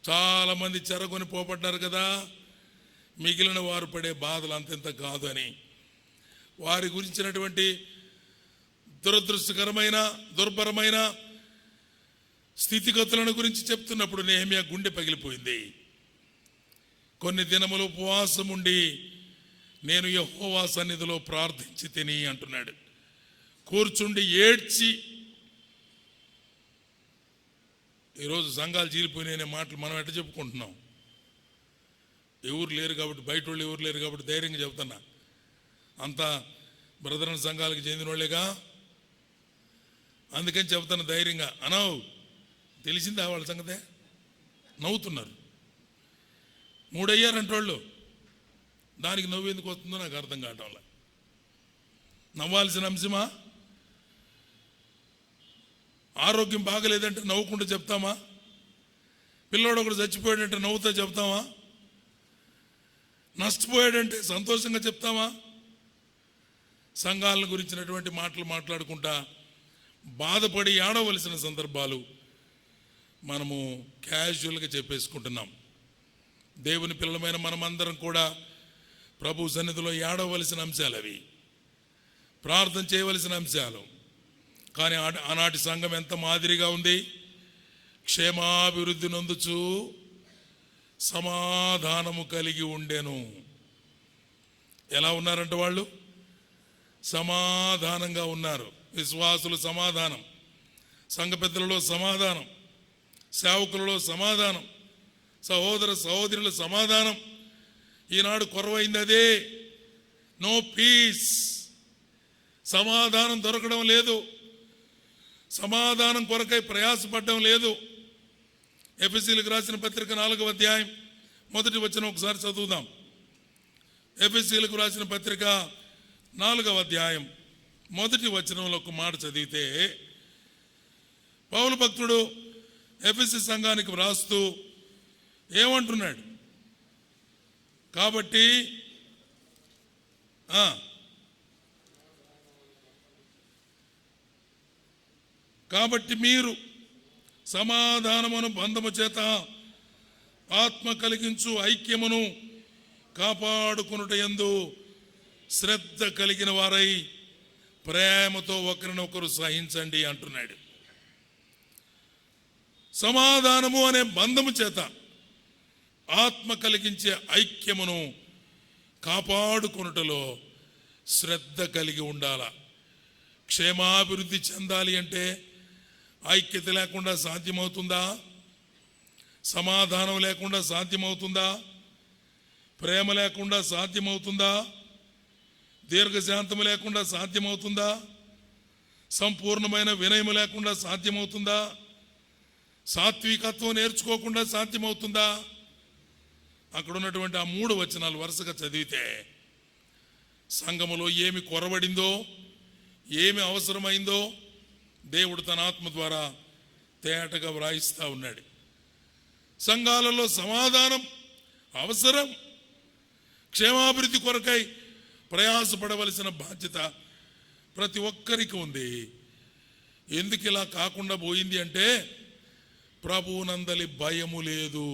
చాలామంది చెరగొని పోపడ్డారు కదా, మిగిలిన వారు పడే బాధలు అంతెంత కాదు అని వారి గురించినటువంటి దురదృష్టకరమైన దుర్భరమైన స్థితిగతులను గురించి చెప్తున్నప్పుడు నెహెమ్యా గుండె పగిలిపోయింది. కొన్ని దినములు ఉపవాసం ఉండి నేను యెహోవా సన్నిధిలో ప్రార్థించి తిని అంటున్నాడు. కూర్చుండి ఏడ్చి, ఈరోజు సంఘాలు చీలిపోయిన మాటలు మనం ఎట్లా చెప్పుకుంటున్నాం? ఎవరు లేరు కాబట్టి, బయట వాళ్ళు ఎవరు లేరు కాబట్టి ధైర్యంగా చెప్తున్నా. అంతా బ్రదరన్ సంఘాలకు చెందిన వాళ్ళేగా, అందుకని చెప్తాను ధైర్యంగా. అనవు తెలిసిందా వాళ్ళ సంగతే? నవ్వుతున్నారు. 3 అయ్యారంటే వాళ్ళు, దానికి నవ్వు ఎందుకు వస్తుందో నాకు అర్థం కావటం వల్ల. నవ్వాల్సిన అంశమా? ఆరోగ్యం బాగలేదంటే నవ్వుకుంటూ చెప్తామా? పిల్లోడు ఒకడు చచ్చిపోయాడంటే నవ్వుతా చెప్తామా? నష్టపోయాడంటే సంతోషంగా చెప్తామా? సంఘాలను గురించినటువంటి మాటలు మాట్లాడుకుంటా బాధపడి ఏడవలసిన సందర్భాలు మనము క్యాజువల్గా చెప్పేసుకుంటున్నాం. దేవుని పిల్లలమైన మనమందరం కూడా ప్రభు సన్నిధిలో ఏడవలసిన అంశాలు అవి, ప్రార్థన చేయవలసిన అంశాలు. కానీ ఆనాటి సంఘం ఎంత మాదిరిగా ఉంది? క్షేమాభివృద్ధి నొందుచు సమాధానము కలిగి ఉండెను. ఎలా ఉన్నారంటే వాళ్ళు సమాధానంగా ఉన్నారు. విశ్వాసులు సమాధానం, సంఘ పెద్దలలో సమాధానం, సేవకులలో సమాధానం, సహోదర సహోదరుల సమాధానం, ఈనాడు కొరవైంది అదే. No peace. సమాధానం దొరకడం లేదు, సమాధానం కొరకై ప్రయాసపడడం లేదు. ఎఫెసీలకు రాసిన పత్రిక 4వ అధ్యాయం 1వ వచనం ఒకసారి చదువుదాం. ఎఫెసీలకు రాసిన పత్రిక 4వ అధ్యాయం 1వ వచనంలో ఒక మాట చదివితే, పౌలు భక్తుడు ఎఫెసీ సంఘానికి వ్రాస్తూ ఏమంటున్నాడు? కాబట్టి మీరు సమాధానమును బంధము చేత ఆత్మ కలిగించు ఐక్యమును కాపాడుకొనుట యందు శ్రద్ధ కలిగిన వారై ప్రేమతో ఒకరినొకరు సహించండి అంటున్నాడు. సమాధానము అనే బంధము చేత ఆత్మ కలిగించే ఐక్యమును కాపాడుకొనుటలో శ్రద్ధ కలిగి ఉండాల. క్షేమాభివృద్ధి చెందాలి అంటే ఐక్యత లేకుండా సాధ్యమవుతుందా? సమాధానం లేకుండా సాధ్యమవుతుందా? ప్రేమ లేకుండా సాధ్యమవుతుందా? దీర్ఘశాంతము లేకుండా సాధ్యమవుతుందా? సంపూర్ణమైన వినయం లేకుండా సాధ్యమవుతుందా? సాత్వికత్వం నేర్చుకోకుండా సాధ్యమవుతుందా? అక్కడ ఉన్నటువంటి ఆ 3 వచనాలు వరుసగా చదివితే సంఘములో ఏమి కొరబడిందో, ఏమి అవసరమైందో దేవుడు తన ఆత్మ ద్వారా తేటగా వ్రాయిస్తూ ఉన్నాడు. సంఘాలలో సమాధానం అవసరం. క్షేమాభివృద్ధి కొరకై ప్రయాసపడవలసిన బాధ్యత ప్రతి ఒక్కరికి ఉంది. ఎందుకు ఇలా కాకుండా పోయింది అంటే ప్రభువునందలి భయము లేదు.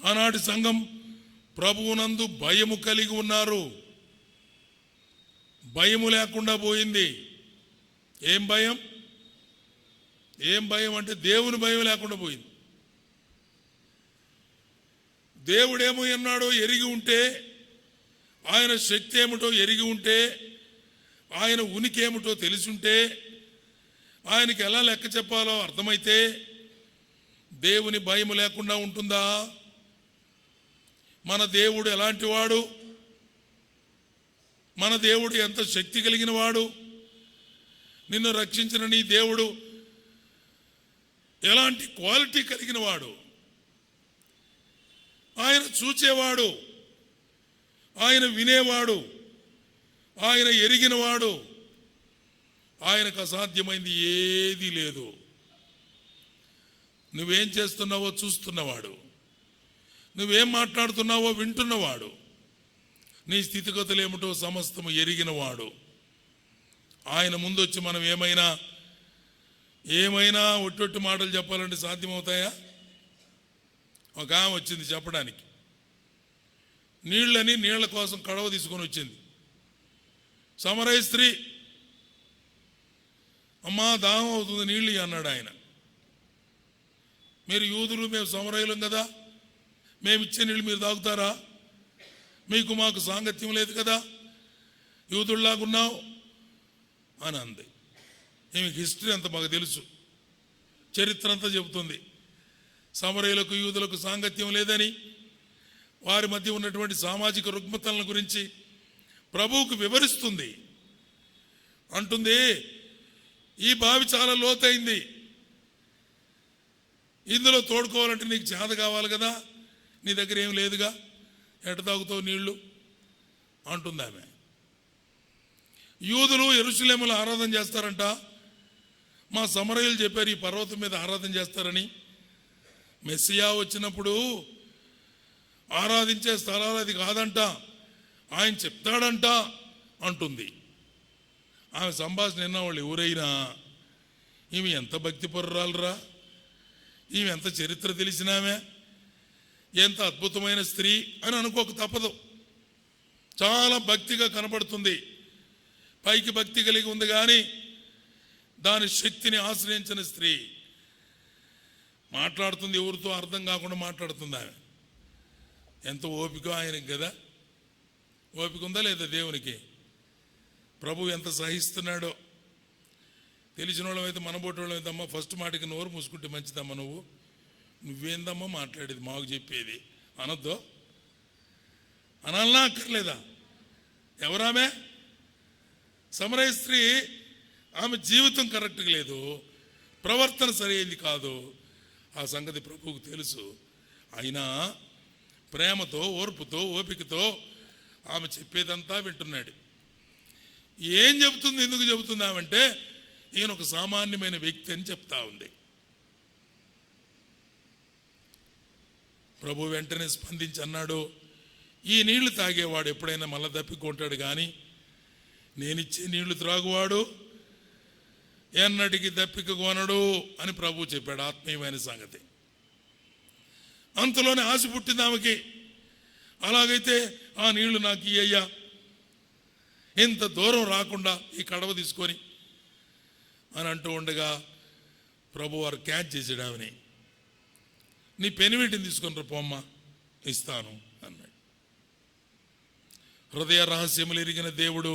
ఆనాటి సంఘం ప్రభువునందు భయము కలిగి ఉన్నారు. భయము లేకుండా పోయింది. ఏం భయం? ఏం భయం అంటే దేవుని భయం లేకుండా పోయింది. దేవుడేమో ఎన్నాడో ఎరిగి ఉంటే, ఆయన శక్తి ఏమిటో ఎరిగి ఉంటే, ఆయన ఉనికి ఏమిటో తెలిసి ఉంటే, ఆయనకి ఎలా లెక్క చెప్పాలో అర్థమైతే దేవుని భయం లేకుండా ఉంటుందా? మన దేవుడు ఎలాంటి వాడు? మన దేవుడు ఎంత శక్తి కలిగిన వాడు? నిన్ను రక్షించిన నీ దేవుడు ఎలాంటి క్వాలిటీ కలిగిన వాడు? ఆయన చూచేవాడు, ఆయన వినేవాడు, ఆయన ఎరిగినవాడు. ఆయనకు అసాధ్యమైంది ఏదీ లేదు. నువ్వేం చేస్తున్నావో చూస్తున్నవాడు, నువ్వేం మాట్లాడుతున్నావో వింటున్నవాడు, నీ స్థితిగతులు ఏమిటో సమస్తము ఎరిగినవాడు. ఆయన ముందొచ్చి మనం ఏమైనా ఒట్టొట్టి మాటలు చెప్పాలంటే సాధ్యమవుతాయా? ఒక ఆమె వచ్చింది చెప్పడానికి. నీళ్ళని నీళ్ల కోసం కడవ తీసుకొని వచ్చింది. సమరయ స్త్రీ, అమ్మా దాహం అవుతుంది నీళ్ళు అన్నాడు ఆయన. మీరు యూదులు, మేము సమరయులం కదా, మేము ఇచ్చే నీళ్ళు మీరు తాగుతారా? మీకు మాకు సాంగత్యం లేదు కదా, యూదుల్లాగున్నావు అని అంది. ఈమెకి హిస్టరీ అంతా మాకు తెలుసు, చరిత్ర అంతా చెబుతుంది. సమరయులకు యూదులకు సాంగత్యం లేదని, వారి మధ్య ఉన్నటువంటి సామాజిక రుగ్మతలను గురించి ప్రభువుకు వివరిస్తుంది. అంటుంది, ఈ బావి చాలా లోతైంది, ఇందులో తోడుకోవాలంటే నీకు చేత కావాలి కదా, నీ దగ్గర ఏం లేదుగా, ఎట తాగుతావు నీళ్లు అంటుంది ఆమె. యూదులు యెరూషలేములో ఆరాధన చేస్తారంట. మా సమరయులు చెప్పారు ఈ పర్వతం మీద ఆరాధన చేస్తారని. మెస్సియా వచ్చినప్పుడు ఆరాధించే స్థలాలు అది కాదంట, ఆయన చెప్తాడంట అంటుంది. ఆమె సంభాషణ విన్న వాళ్ళు ఎవరైనా ఈమె ఎంత భక్తి పరురాలరా, ఈమె ఎంత చరిత్ర తెలిసినామే, ఎంత అద్భుతమైన స్త్రీ అని అనుకోక తప్పదు. చాలా భక్తిగా కనపడుతుంది, పైకి భక్తి కలిగి ఉంది, కానీ దాని శక్తిని ఆశ్రయించిన స్త్రీ. మాట్లాడుతుంది ఎవరితో అర్థం కాకుండా మాట్లాడుతుంది ఆమె. ఎంత ఓపిక ఆయనకి కదా, ఓపిక ఉందా లేదా దేవునికి? ప్రభు ఎంత సహిస్తున్నాడో. తెలిసిన వాళ్ళమైతే మనబోటి వాళ్ళమైతే అమ్మ ఫస్ట్ మాటకి నోరు మూసుకుంటే మంచిదమ్మా, నువ్వేందమ్మా మాట్లాడేది మాకు చెప్పేది అనొద్దు అనాలనా అక్కర్లేదా? ఎవరామె? సమరయ స్త్రీ. ఆమె జీవితం కరెక్ట్గా లేదు, ప్రవర్తన సరైనది కాదు. ఆ సంగతి ప్రభువుకు తెలుసు. అయినా ప్రేమతో, ఓర్పుతో, ఓపికతో ఆమె చెప్పేదంతా వింటున్నాడు. ఏం చెబుతుంది, ఎందుకు చెబుతుంది ఆమె? ఈయన ఒక సామాన్యమైన వ్యక్తి అని చెప్తా ఉంది. ప్రభు వెంటనే స్పందించి అన్నాడు, ఈ నీళ్లు తాగేవాడు ఎప్పుడైనా మళ్ళా దప్పికొంటాడు, కానీ నేనిచ్చే నీళ్లు త్రాగువాడు ఎన్నటికి దప్పిక కొనడు అని ప్రభు చెప్పాడు. ఆత్మీయమైన సంగతి. అంతలోనే ఆశ పుట్టింది ఆమెకి. అలాగైతే ఆ నీళ్లు నాకు ఇయ్యయ్యా, ఇంత దూరం రాకుండా ఈ కడవ తీసుకొని అని అంటూ ఉండగా ప్రభు వారు క్యాచ్ చేసాడు ఆమెని. నీ పెనివిటిని తీసుకొని పోమ్మ, ఇస్తాను అన్నాడు. హృదయ రహస్యములు ఎరిగిన దేవుడు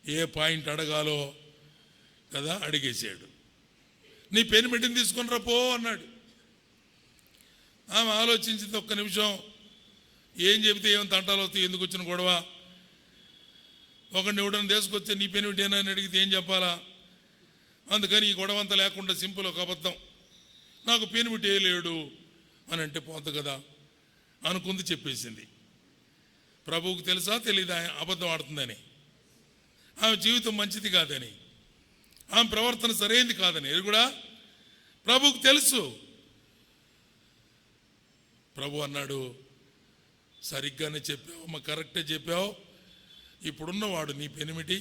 ఏ పాయింట్ అడగాలో కదా అడిగేశాడు. నీ పెనిమిటిని తీసుకొని పో అన్నాడు. ఆమె ఆలోచించింది ఒక్క నిమిషం. ఏం చెబితే ఏం తంటాలు అవుతాయి, ఎందుకు వచ్చిన గొడవ? ఒకరిని ఎవడని తీసుకొస్తే నీ పెనిమిటేనా అని అడిగితే ఏం చెప్పాలా? అందుకని ఈ గొడవ అంతా లేకుండా సింపుల్ ఒక అబద్ధం, నాకు పెనిమిటే లేడు అని అంటే పోద్దు కదా అనుకుంది, చెప్పేసింది. ప్రభువుకు తెలుసా తెలీదా అబద్ధం ఆడుతుందని? ఆమె జీవితం మంచిది కాదని, ఆమె ప్రవర్తన సరైనది కాదని ఇది కూడా ప్రభువుకు తెలుసు. ప్రభు అన్నాడు, సరిగ్గానే చెప్పావు అమ్మ, కరెక్టే చెప్పావు. ఇప్పుడున్నవాడు నీ పెనిమిటి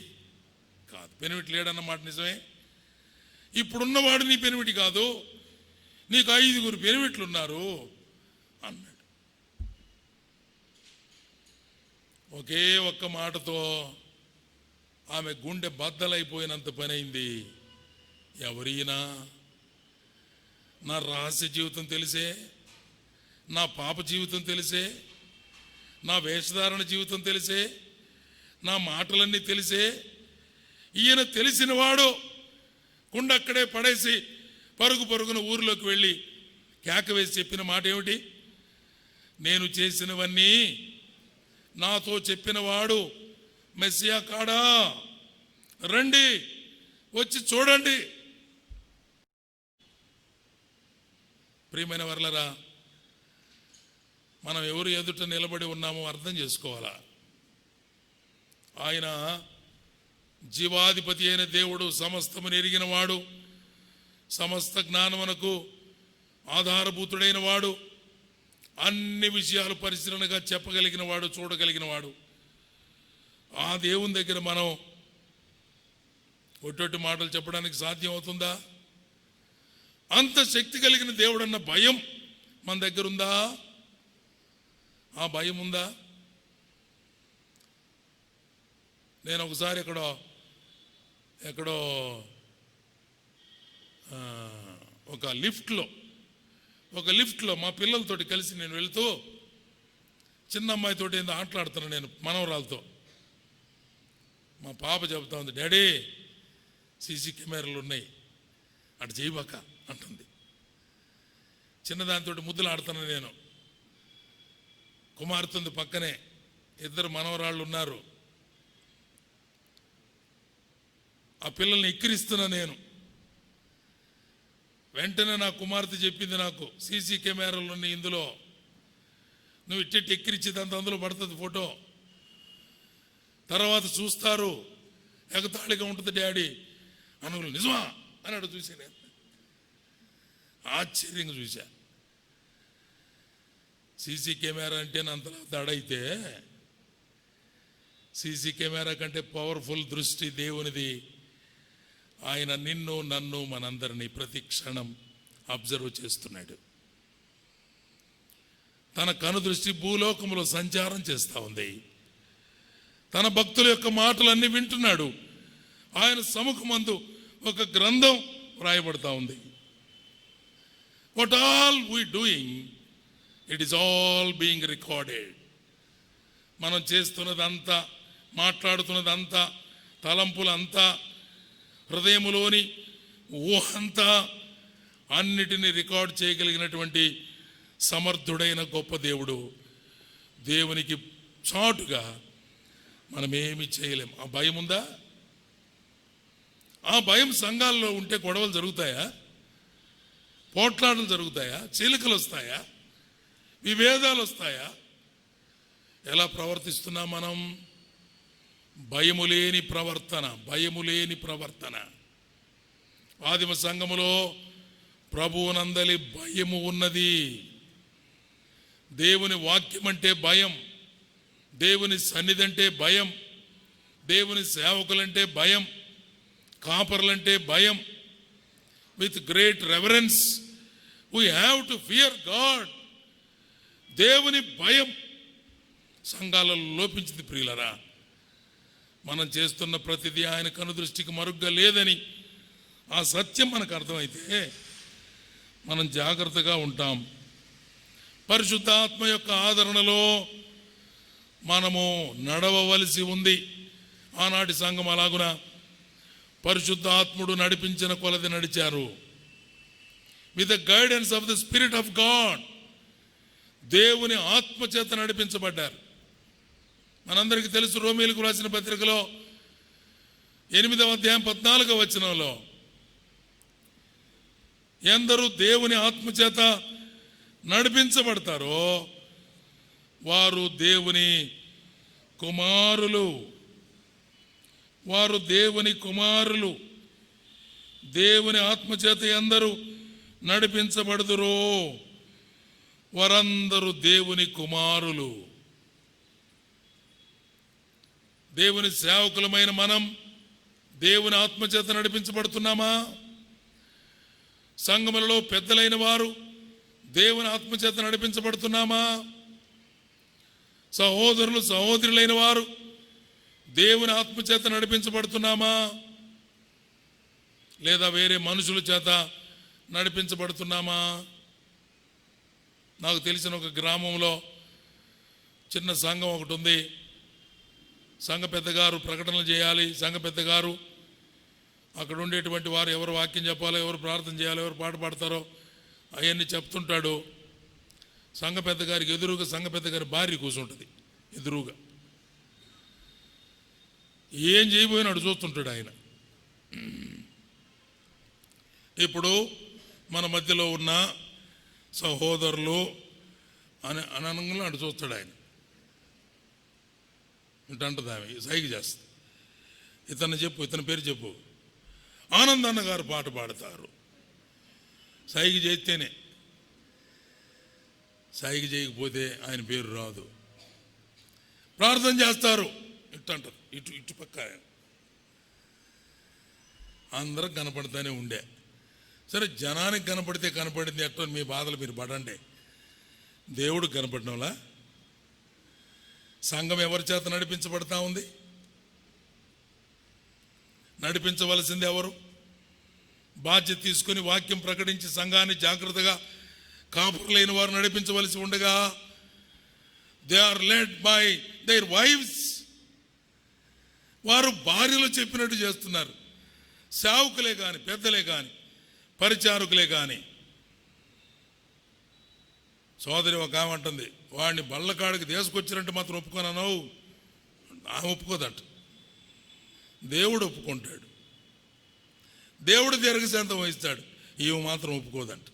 కాదు. పెనిమిటి లేడన్నమాట నిజమే. ఇప్పుడున్నవాడు నీ పెనిమిటి కాదు, నీకు 5 పెనిమిట్లు ఉన్నారు అన్నాడు. ఒకే ఒక్క మాటతో ఆమె గుండె బద్దలైపోయినంత పని అయింది. ఎవరైనా నా రహస్య జీవితం తెలిసే, నా పాప జీవితం తెలిసే, నా వేషధారణ జీవితం తెలిసే, నా మాటలన్నీ తెలిసే, ఈయన తెలిసినవాడు కుండ అక్కడే పడేసి పరుగు పరుగున ఊరిలోకి వెళ్ళి కేక వేసి చెప్పిన మాట ఏమిటి? నేను చేసినవన్నీ నాతో చెప్పినవాడు మెస్సియా కాడా, రండి వచ్చి చూడండి. ప్రియమైన వర్లరా, మనం ఎవరు ఎదుట నిలబడి ఉన్నామో అర్థం చేసుకోవాలా. ఆయన జీవాధిపతి అయిన దేవుడు, సమస్తమును ఎరిగిన వాడు, సమస్త జ్ఞానమునకు ఆధారభూతుడైన వాడు, అన్ని విషయాలు పరిశీలనగా చెప్పగలిగిన వాడు, చూడగలిగిన వాడు. ఆ దేవుని దగ్గర మనం ఒట్టొట్టి మాటలు చెప్పడానికి సాధ్యం అవుతుందా? అంత శక్తి కలిగిన దేవుడన్న భయం మన దగ్గర ఉందా? ఆ భయం ఉందా? నేను ఒకసారి ఎక్కడో ఒక లిఫ్ట్లో మా పిల్లలతోటి కలిసి నేను వెళ్తూ చిన్న అమ్మాయితోటి ఏందో ఆటలాడుతున్నాను నేను, మనవరాలతో. మా పాప చెబుతా ఉంది, డాడీ సీసీ కెమెరాలు ఉన్నాయి అటు చేయబాక అంటుంది. చిన్నదానితోటి ముద్దులు ఆడుతున్నాను నేను. కుమార్తెంది పక్కనే, 2 మనవరాళ్ళు ఉన్నారు. ఆ పిల్లల్ని ఎక్కిరిస్తున్నా నేను. వెంటనే నా కుమార్తె చెప్పింది నాకు, సీసీ కెమెరాలు ఉన్నాయి ఇందులో, నువ్వు ఇట్టి ఎక్కిరిచ్చేదంత అందులో పడుతుంది ఫోటో, తర్వాత చూస్తారు, ఎగతాళిగా ఉంటుంది డాడీ అనుకులు. నిజమా అని అడు చూసా నేను, ఆశ్చర్యంగా చూసా. సీసీ కెమెరా అంటే అంతలా దడైతే, సీసీ కెమెరా కంటే పవర్ఫుల్ దృష్టి దేవునిది. ఆయన నిన్ను, నన్ను, మనందరినీ ప్రతి క్షణం అబ్జర్వ్ చేస్తున్నాడు. తన కనుదృష్టి భూలోకంలో సంచారం చేస్తూ ఉంది. తన భక్తుల యొక్క మాటలన్నీ వింటున్నాడు. ఆయన సముఖమందు ఒక గ్రంథం వ్రాయబడతా ఉంది. What all we doing, it is all being recorded. మనం చేస్తున్నదంతా, మాట్లాడుతున్నదంతా, తలంపులంతా, హృదయములోని ఊహంతా అన్నిటినీ రికార్డ్ చేయగలిగినటువంటి సమర్థుడైన గొప్ప దేవుడు. దేవునికి చాటుగా మనమేమి చేయలేం. ఆ భయం ఉందా? ఆ భయం సంఘాల్లో ఉంటే గొడవలు జరుగుతాయా? పోట్లాటలు జరుగుతాయా? చీలికలు వస్తాయా? విభేదాలు వస్తాయా? ఎలా ప్రవర్తిస్తున్నాం మనం? భయము లేని ప్రవర్తన, భయము లేని ప్రవర్తన. ఆదిమ సంఘములో ప్రభువునందలి భయము ఉన్నది. దేవుని వాక్యం అంటే భయం, దేవుని సన్నిధి అంటే భయం, దేవుని సేవకులంటే భయం, కాపర్లంటే భయం. With great reverence we have to fear God. దేవుని భయం సంఘాలలో లోపించింది ప్రియులరా. మనం చేస్తున్న ప్రతిదీ ఆయన కనుదృష్టికి మరుగ్గా లేదని ఆ సత్యం మనకు అర్థమైతే మనం జాగ్రత్తగా ఉంటాం. పరిశుద్ధాత్మ యొక్క ఆదరణలో మనము నడవవలసి ఉంది. ఆనాటి సంఘం అలాగున పరిశుద్ధాత్ముడు నడిపించిన కొలది నడిచారు. With the guidance of the spirit of God, దేవుని ఆత్మ చేత నడిపించబడ్డారు. మనందరికీ తెలుసు, రోమీయులకు రాసిన పత్రికలో 8వ అధ్యాయం 14వ వచనంలో ఎందరూ దేవుని ఆత్మ చేత నడిపించబడతారో వారు దేవుని కుమారులు. వారు దేవుని కుమారులు. దేవుని ఆత్మచేత ఎందరూ నడిపించబడుదురో వారందరూ దేవుని కుమారులు. దేవుని సేవకులమైన మనం దేవుని ఆత్మచేత నడిపించబడుతున్నామా? సంఘములలో పెద్దలైన వారు దేవుని ఆత్మచేత నడిపించబడుతున్నామా? సహోదరులు సహోదరులైన వారు దేవుని ఆత్మచేత నడిపించబడుతున్నామా? లేదా వేరే మనుషుల చేత నడిపించబడుతున్నామా? నాకు తెలిసిన ఒక గ్రామంలో చిన్న సంఘం ఒకటి ఉంది. సంఘ పెద్దగారు ప్రకటనలు చేయాలి. సంఘ పెద్దగారు అక్కడ ఉండేటువంటి వారు ఎవరు వాక్యం చెప్పాలో, ఎవరు ప్రార్థన చేయాలో, ఎవరు పాట పాడతారో అవన్నీ చెప్తుంటాడు. సంఘ పెద్దగారికి ఎదురుగా సంఘ పెద్దగారి భార్య కూర్చుంటుంది ఎదురుగా. ఏం చేయబోయినాడు చూస్తుంటాడు ఆయన. ఇప్పుడు మన మధ్యలో ఉన్న సహోదరులు అని అనంగా అటు చూస్తాడు ఆయన. ఇంటంటది ఆమె, సైగ చేస్తుంది. ఇతను చెప్పు, ఇతని పేరు చెప్పు. ఆనందన్న గారు పాట పాడతారు. సైగ చేస్తేనే, సైగ చేయకపోతే ఆయన పేరు రాదు. ప్రార్థన చేస్తారు, ఇట్టంటది. ఇటు పక్క అందరికి కనపడుతూనే ఉండే. సరే, జనానికి కనపడితే కనపడింది ఎట్టో మీ బాధలు మీరు పడండి. దేవుడికి కనపడడంలా సంఘం ఎవరి చేత నడిపించబడతా ఉంది? నడిపించవలసింది ఎవరు? బాధ్యత తీసుకుని వాక్యం ప్రకటించి సంఘాన్ని జాగ్రత్తగా కాపురులైన వారు నడిపించవలసి ఉండగా they are led by their wives. వారు భార్యలు చెప్పినట్టు చేస్తున్నారు. సేవకులే కానీ, పెద్దలే కానీ, పరిచారకులే కానీ. సోదరి ఒక ఆమె అంటుంది, వాడిని బళ్ళకాడికి తీసుకొచ్చినట్టు మాత్రం ఒప్పుకున్నాను. ఆమె ఒప్పుకోదట, దేవుడు ఒప్పుకుంటాడు. దేవుడు దీర్ఘశాంతం వహిస్తాడు. ఈమె మాత్రం ఒప్పుకోదంట.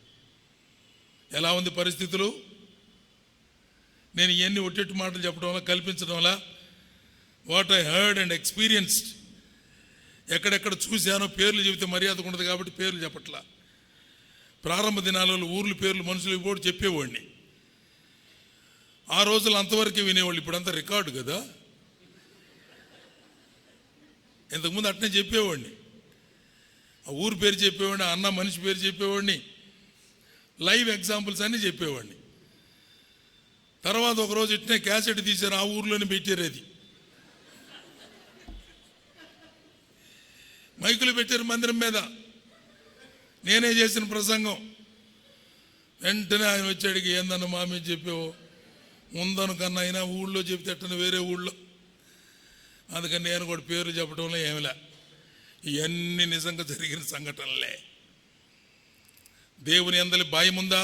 ఎలా ఉంది పరిస్థితులు? నేను ఇవన్నీ ఒట్టెట్టు మాటలు చెప్పడం వల్ల, కల్పించడం వల్ల, what I heard and experienced, ఎక్కడెక్కడ చూశానో పేర్లు చెబితే మర్యాద ఉండదు కాబట్టి పేర్లు చెప్పట్లా. ప్రారంభ దినాలలో ఊర్ల పేర్లు మనుషులకు కూడా చెప్పేవాడిని. ఆ రోజులు అంతవరకే వినేవాళ్ళు. ఇప్పుడంతా రికార్డు కదా. ఇంతకుముందు అట్నే చెప్పేవాడిని. ఆ ఊరు పేరు చెప్పేవాడిని, అన్న మనిషి పేరు చెప్పేవాడిని, లైవ్ ఎగ్జాంపుల్స్ అన్నీ చెప్పేవాడిని. తర్వాత ఒకరోజు ఇట్నే క్యాసెట్ తీశారు, ఆ ఊర్లోనే పెట్టారు. అది మైకులు పెట్టారు మందిరం మీద, నేనే చేసిన ప్రసంగం. వెంటనే ఆయన వచ్చాడికి, ఏందన్న మా మీద చెప్పావు? ముందను కన్నా అయినా ఊళ్ళో చెప్తే ఎట్టను వేరే ఊళ్ళో. అందుకని నేను కూడా పేరు చెప్పడంలో ఏమిలే. ఇవన్నీ నిజంగా జరిగిన సంఘటనలే. దేవుని అందరి భయం ఉందా?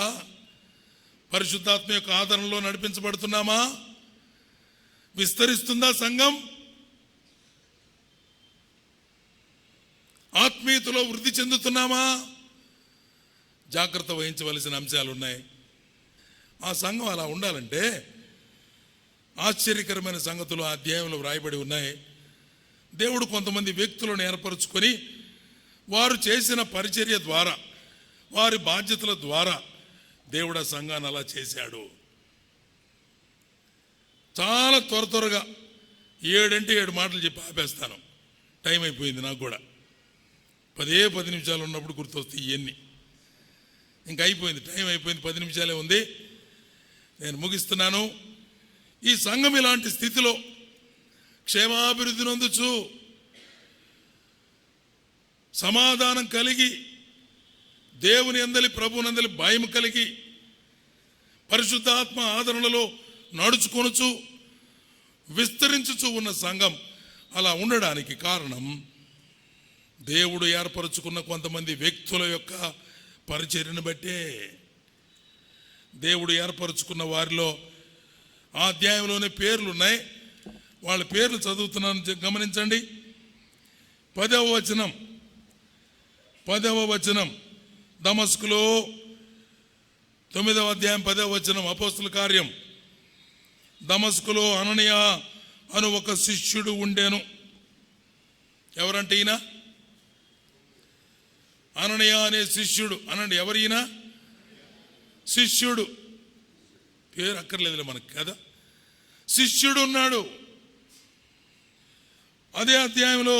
పరిశుద్ధాత్మ యొక్క ఆదరణలో నడిపించబడుతున్నామా? విస్తరిస్తుందా సంఘం? ఆత్మీయతలో వృద్ధి చెందుతున్నామా? జాగ్రత్త వహించవలసిన అంశాలు ఉన్నాయి. ఆ సంఘం అలా ఉండాలంటే ఆశ్చర్యకరమైన సంగతులు ఆ అధ్యాయంలో వ్రాయబడి ఉన్నాయి. దేవుడు కొంతమంది వ్యక్తులను ఏర్పరచుకొని వారు చేసిన పరిచర్య ద్వారా, వారి బాధ్యతల ద్వారా దేవుడు ఆ సంఘాన్ని అలా చేశాడు. చాలా త్వరగా 7 అంటే 7 మాటలు చెప్పి ఆపేస్తాను. టైం అయిపోయింది. నాకు కూడా 10 నిమిషాలు ఉన్నప్పుడు గుర్తొస్తాయి ఇవన్నీ. ఇంకా అయిపోయింది, టైం అయిపోయింది, 10 నిమిషాలే ఉంది. నేను ముగిస్తున్నాను. ఈ సంఘం ఇలాంటి స్థితిలో క్షేమాభివృద్ధి నొందుచు సమాధానం కలిగి దేవుని యందలి ప్రభువునందలి భయం కలిగి పరిశుద్ధాత్మ ఆదరణలో నడుచుకొనుచు విస్తరించుచు ఉన్న సంఘం అలా ఉండడానికి కారణం దేవుడు ఏర్పరచుకున్న కొంతమంది వ్యక్తుల యొక్క పరిచర్యను బట్టే. దేవుడు ఏర్పరచుకున్న వారిలో ఆ అధ్యాయంలోనే పేర్లు ఉన్నాయి. వాళ్ళ పేర్లు చదువుతున్నాను, గమనించండి. 10వ వచనం దమస్కులో, 9వ అధ్యాయం 10వ వచనం అపోస్తుల కార్యం. దమస్కులో అననీయ అను ఒక శిష్యుడు ఉండెను. ఎవరంటే ఈయన? అననీయ అనే శిష్యుడు. అనండి, ఎవరు ఈయన? శిష్యుడు. పేరు అక్కర్లేదులే మనకు కదా. శిష్యుడు ఉన్నాడు. అదే అధ్యాయంలో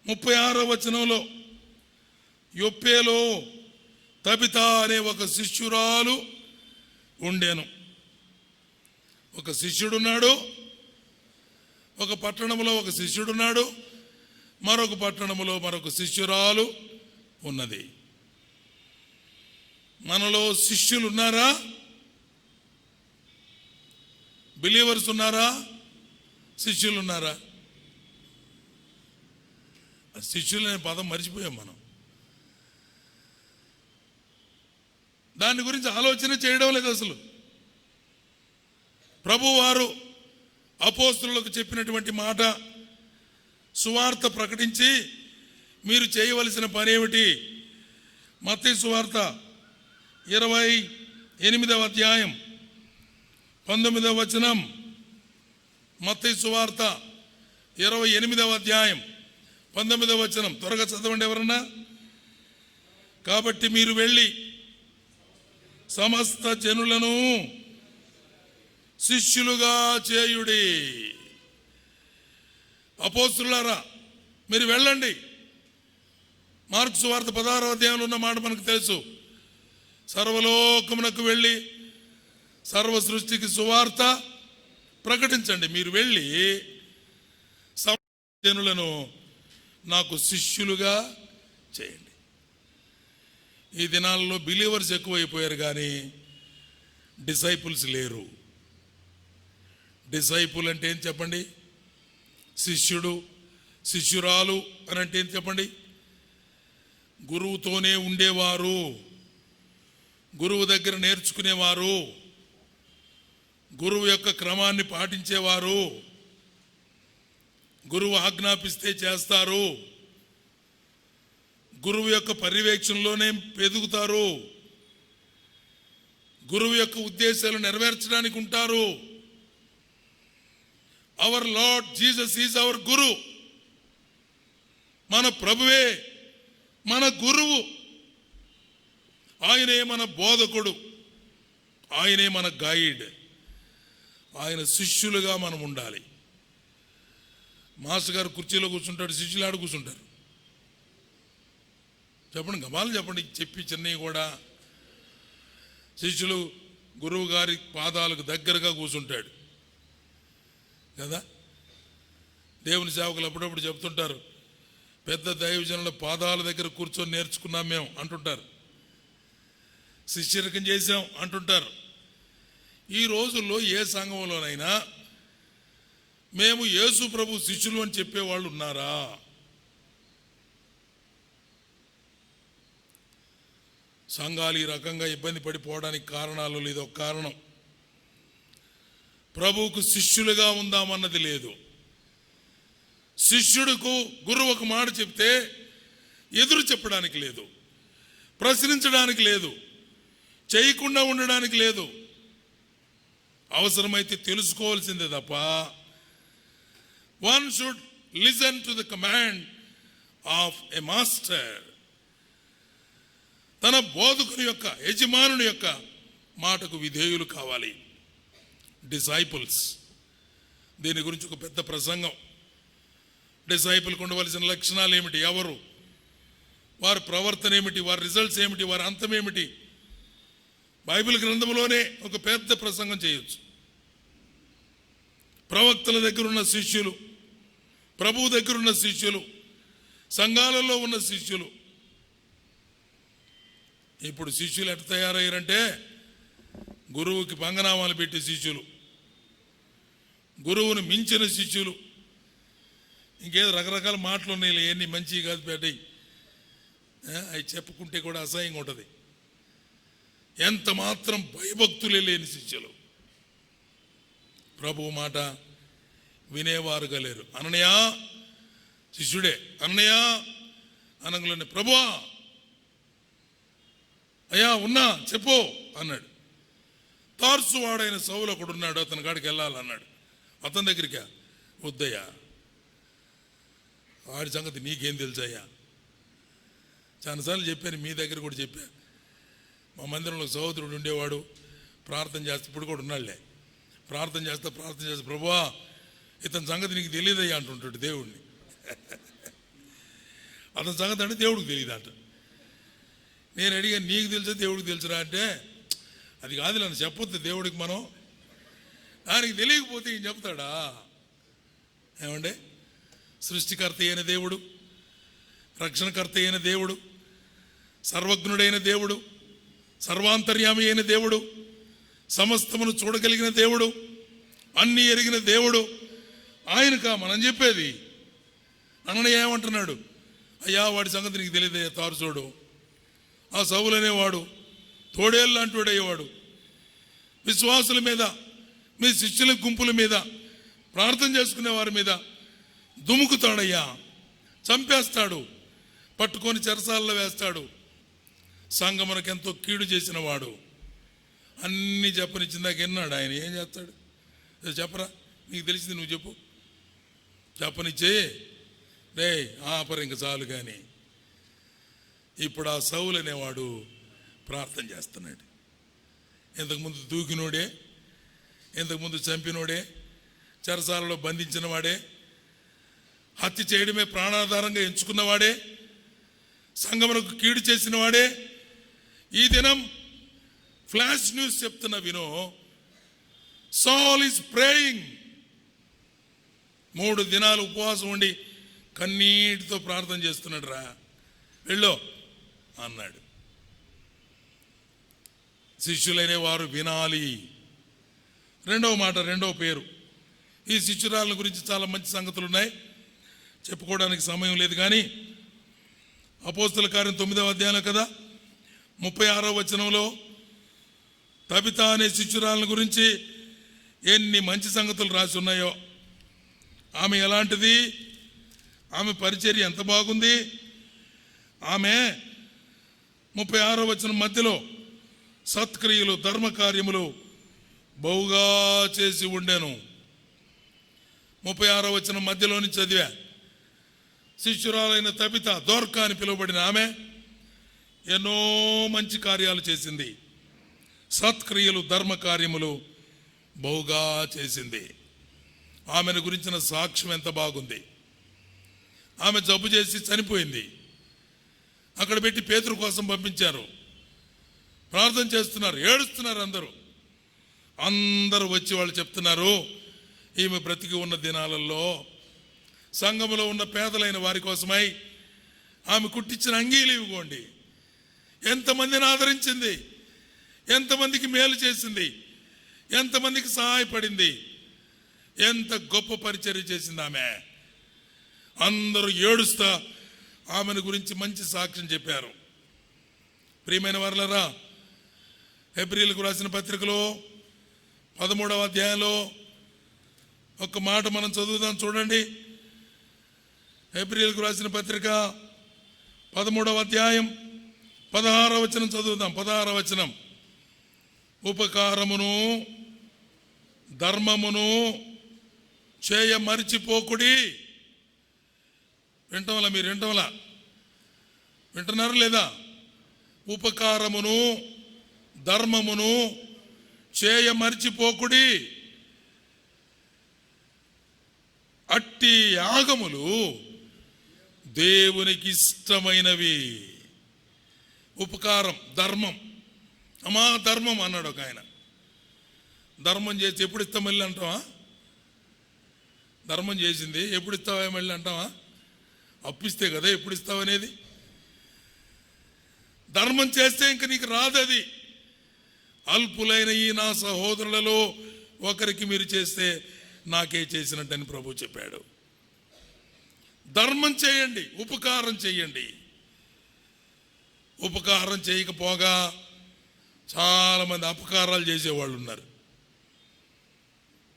36వ వచనంలో యొప్పేలో తబితా అనే ఒక శిష్యురాలు ఉండెను. ఒక శిష్యుడున్నాడు, ఒక పట్టణంలో ఒక శిష్యుడున్నాడు, మరొక పట్టణంలో మరొక శిష్యురాలు ఉన్నది. మనలో శిష్యులు ఉన్నారా? బిలీవర్స్ ఉన్నారా? శిష్యులు ఉన్నారా? శిష్యులు అనే పదం మర్చిపోయాం మనం. దాని గురించి ఆలోచన చేయడం లేదు అసలు. ప్రభువారు అపోస్తలులకు చెప్పినటువంటి మాట, సువార్త ప్రకటించి మీరు చేయవలసిన పని ఏమిటి? మత్తయి సువార్త 28వ అధ్యాయం 19వ వచనం. మత్తయి సువార్త 28వ అధ్యాయం 19వ వచనం. త్వరగా చదవండి ఎవరన్నా. కాబట్టి మీరు వెళ్ళి సమస్త జనులను శిష్యులుగా చేయుడి. అపోస్తలులారా మీరు వెళ్ళండి. మార్కు సువార్త 16వ అధ్యాయంలో ఉన్న మాట మనకు తెలుసు. సర్వలోకమునకు వెళ్ళి సర్వ సృష్టికి సువార్త ప్రకటించండి. మీరు వెళ్ళి సమస్త జనులను నాకు శిష్యులుగా చేయండి. ఈ దినాల్లో బిలీవర్స్ ఎక్కువైపోయారు కానీ డిసైపుల్స్ లేరు. డిసైపుల్ అంటే ఏం చెప్పండి? శిష్యుడు, శిష్యురాలు అని అంటే ఏం చెప్పండి? గురువుతోనే ఉండేవారు, గురువు దగ్గర నేర్చుకునేవారు, గురువు యొక్క క్రమాన్ని పాటించేవారు, గురువు ఆజ్ఞాపిస్తే చేస్తారు, గురువు యొక్క పర్యవేక్షణలోనే ఎదుగుతారు, గురువు యొక్క ఉద్దేశాలు నెరవేర్చడానికి ఉంటారు. Our Lord Jesus is our guru. మన ప్రభువే మన గురువు. ఆయనే మన బోధకుడు, ఆయనే మన గైడ్. ఆయన శిష్యులుగా మనం ఉండాలి. మాస్టర్ గారు కుర్చీలో కూర్చుంటాడు, శిష్యులు ఆడు కూర్చుంటారు. చెప్పండి, గమాలు చెప్పండి. చెప్పి చిన్నవి కూడా శిష్యులు గురువు గారి పాదాలకు దగ్గరగా కూర్చుంటాడు కదా. దేవుని సేవకులు అప్పుడప్పుడు చెప్తుంటారు, పెద్ద దైవజనుల పాదాల దగ్గర కూర్చొని నేర్చుకున్నాం మేము అంటుంటారు, శిష్యరకం చేశాం అంటుంటారు. ఈ రోజుల్లో ఏ సంఘంలోనైనా మేము యేసు ప్రభు శిష్యులు అని చెప్పేవాళ్ళు ఉన్నారా? సంఘాలు ఈ రకంగా ఇబ్బంది పడిపోవడానికి కారణాలు ఇదొక కారణం. ప్రభువుకు శిష్యులుగా ఉందామన్నది లేదు. శిష్యుడికు గురువు ఒక మాట చెప్తే ఎదురు చెప్పడానికి లేదు, ప్రశ్నించడానికి లేదు, చేయకుండా ఉండడానికి లేదు. అవసరమైతే తెలుసుకోవాల్సిందే తప్ప one should listen to the command of a master. తన బోధకుని యొక్క, యజమానుని యొక్క మాటకు విధేయులు కావాలి. డిసైపుల్స్, దీని గురించి ఒక పెద్ద ప్రసంగం. డిసైపుల్కి ఉండవలసిన లక్షణాలు ఏమిటి, ఎవరు, వారి ప్రవర్తన ఏమిటి, వారి రిజల్ట్స్ ఏమిటి, వారి అంతం ఏమిటి, బైబిల్ గ్రంథంలోనే ఒక పెద్ద ప్రసంగం చేయొచ్చు. ప్రవక్తల దగ్గర ఉన్న శిష్యులు, ప్రభువు దగ్గర ఉన్న శిష్యులు, సంఘాలలో ఉన్న శిష్యులు. ఇప్పుడు శిష్యులు ఎట్లా తయారయ్యారంటే గురువుకి పంగనామాలు పెట్టి శిష్యులు, గురువుని మించిన శిష్యులు. ఇంకేదో రకరకాల మాటలు ఉన్నాయి, ఎన్ని మంచి కాదు పెట్టాయి, అవి చెప్పుకుంటే కూడా అసహ్యంగా ఉంటుంది. ఎంత మాత్రం భయభక్తులే లేని శిష్యులు, ప్రభువు మాట వినేవారుగా లేరు. అననయ, శిష్యుడే అననయ అనగలోనే, ప్రభువా అయ్యా ఉన్నా చెప్పు అన్నాడు. తార్సు వాడైన సౌలు ఒకడు ఉన్నాడు, అతని కాడికి వెళ్ళాలన్నాడు. అతని దగ్గరికి వద్దయ్యా, వాడి సంగతి నీకేం తెలుసయ్యా. చాలాసార్లు చెప్పాను, మీ దగ్గర కూడా చెప్పా. మా మందిరంలో సహోదరుడు ఉండేవాడు, ప్రార్థన చేస్తే, ఇప్పుడు కూడా ఉన్నాడులే, ప్రార్థన చేస్తే ప్రభువా ఇతని సంగతి నీకు తెలియదయ్యా అంటుంటాడు దేవుడిని. అతని సంగతి అంటే దేవుడికి తెలియదు అంట. నేను అడిగాను, నీకు తెలుసా దేవుడికి తెలుసురా అంటే, అది కాదు నన్ను చెప్పొద్దు దేవుడికి, మనం దానికి తెలియకపోతే ఈయన చెప్తాడా. ఏమంటే సృష్టికర్త అయిన దేవుడు, రక్షణకర్త అయిన దేవుడు, సర్వజ్ఞుడైన దేవుడు, సర్వాంతర్యామి అయిన దేవుడు, సమస్తమును చూడగలిగిన దేవుడు, అన్ని ఎరిగిన దేవుడు ఆయనకా మనం చెప్పేది. అన్నయ్య ఏమంటున్నాడు, అయ్యా వాడి సంగతి నీకు తెలియదయ్యా తారుచోడు, ఆ సౌలు అనేవాడు తోడేళ్ళు అంటూడయ్యేవాడు, విశ్వాసుల మీద, మీ శిష్యుల గుంపుల మీద, ప్రార్థన చేసుకునే వారి మీద దుముకుతాడయ్యా, చంపేస్తాడు, పట్టుకొని చెరసాలలో వేస్తాడు, సంగమునకు ఎంతో కీడు చేసిన వాడు. అన్నీ చెప్పనిచ్చిందాక విన్నాడు ఆయన. ఏం చేస్తాడు చెప్పరా, నీకు తెలిసింది నువ్వు చెప్పు, చెప్పనిచ్చే రే ఆపరు ఇంక చాలు. కానీ ఇప్పుడు ఆ సౌలు అనేవాడు ప్రార్థన చేస్తున్నాడు. ఇంతకుముందు దూకినోడే, ఇంతకుముందు చంపినోడే, చెరసాలలో బంధించిన వాడే, హత్య చేయడమే ప్రాణాధారంగా ఎంచుకున్నవాడే, సంగమునకు కీడు చేసిన వాడే. ఈ దినం ఫ్లాష్ న్యూస్ చెప్తున్న వినో, సాల్ ఈజ్ ప్రేయింగ్. 3 దినాలు ఉపవాసం ఉండి కన్నీటితో ప్రార్థన చేస్తున్నాడు. రా వెళ్ళో అన్నాడు. శిష్యులైన వారు వినాలి. రెండవ మాట, రెండవ పేరు. ఈ శిష్యురాల గురించి చాలా మంచి సంగతులు ఉన్నాయి, చెప్పుకోవడానికి సమయం లేదు. కానీ అపోస్తల కార్యం 9వ అధ్యాయం కదా, 36వ వచనంలో తబిత అనే శిష్యురాల గురించి ఎన్ని మంచి సంగతులు రాసి ఉన్నాయో. ఆమె ఎలాంటిది, ఆమె పరిచర్య ఎంత బాగుంది. ఆమె 36వ వచనం మధ్యలో సత్క్రియలు, ధర్మకార్యములు బహుగా చేసి ఉండెను. 36వ వచనం మధ్యలోని చదివా. శిష్యురాలైన తబిత, దోర్కా అని పిలువబడిన ఆమె ఎన్నో మంచి కార్యాలు చేసింది, సత్క్రియలు, ధర్మకార్యములు బహుగా చేసింది. ఆమెను గురించిన సాక్ష్యం ఎంత బాగుంది. ఆమె జబ్బు చేసి చనిపోయింది. అక్కడ పెట్టి పేతురు కోసం పంపించారు. ప్రార్థన చేస్తున్నారు, ఏడుస్తున్నారు. అందరూ వచ్చి వాళ్ళు చెప్తున్నారు, ఈమె బ్రతికి ఉన్న దినాలలో సంఘములో ఉన్న పేదలైన వారి కోసమై ఆమె కుట్టించిన అంగీలు ఇవ్వండి. ఎంతమందిని ఆదరించింది, ఎంతమందికి మేలు చేసింది, ఎంతమందికి సహాయపడింది, ఎంత గొప్ప పరిచర్య చేసింది ఆమె. అందరూ ఏడుస్తా ఆమెను గురించి మంచి సాక్ష్యం చెప్పారు. ప్రియమైన వారలారా, హెబ్రీయులకు రాసిన పత్రికలో 13వ అధ్యాయంలో ఒక్క మాట మనం చదువుదాం చూడండి. హెబ్రీయులకు రాసిన పత్రిక 13వ అధ్యాయం 16వ వచనం చదువుదాం. 16వ వచనం, ఉపకారమును ధర్మమును చేయ మరిచిపోకుడి. వింటంలా మీరు? వింటున్నారు లేదా? ఉపకారమును ధర్మమును చేయ మరిచిపోకుడి. అట్టి యాగములు దేవునికి ఇష్టమైనవి. ఉపకారం, ధర్మం. అమ్మా ధర్మం అన్నాడు ఒక ఆయన. ధర్మం చేసి ఎప్పుడు ఇస్తాం మళ్ళీ అంటావా? ధర్మం చేసింది ఎప్పుడు ఇస్తావా మళ్ళీ అంటావా? అప్పిస్తే కదా ఎప్పుడు ఇస్తావు అనేది. ధర్మం చేస్తే ఇంక నీకు రాదది. అల్పులైన ఈ నా సహోదరులలో ఒకరికి మీరు చేస్తే నాకే చేసినట్టని ప్రభు చెప్పాడు. ధర్మం చేయండి, ఉపకారం చేయండి. ఉపకారం చేయకపోగా చాలామంది అపకారాలు చేసేవాళ్ళు ఉన్నారు.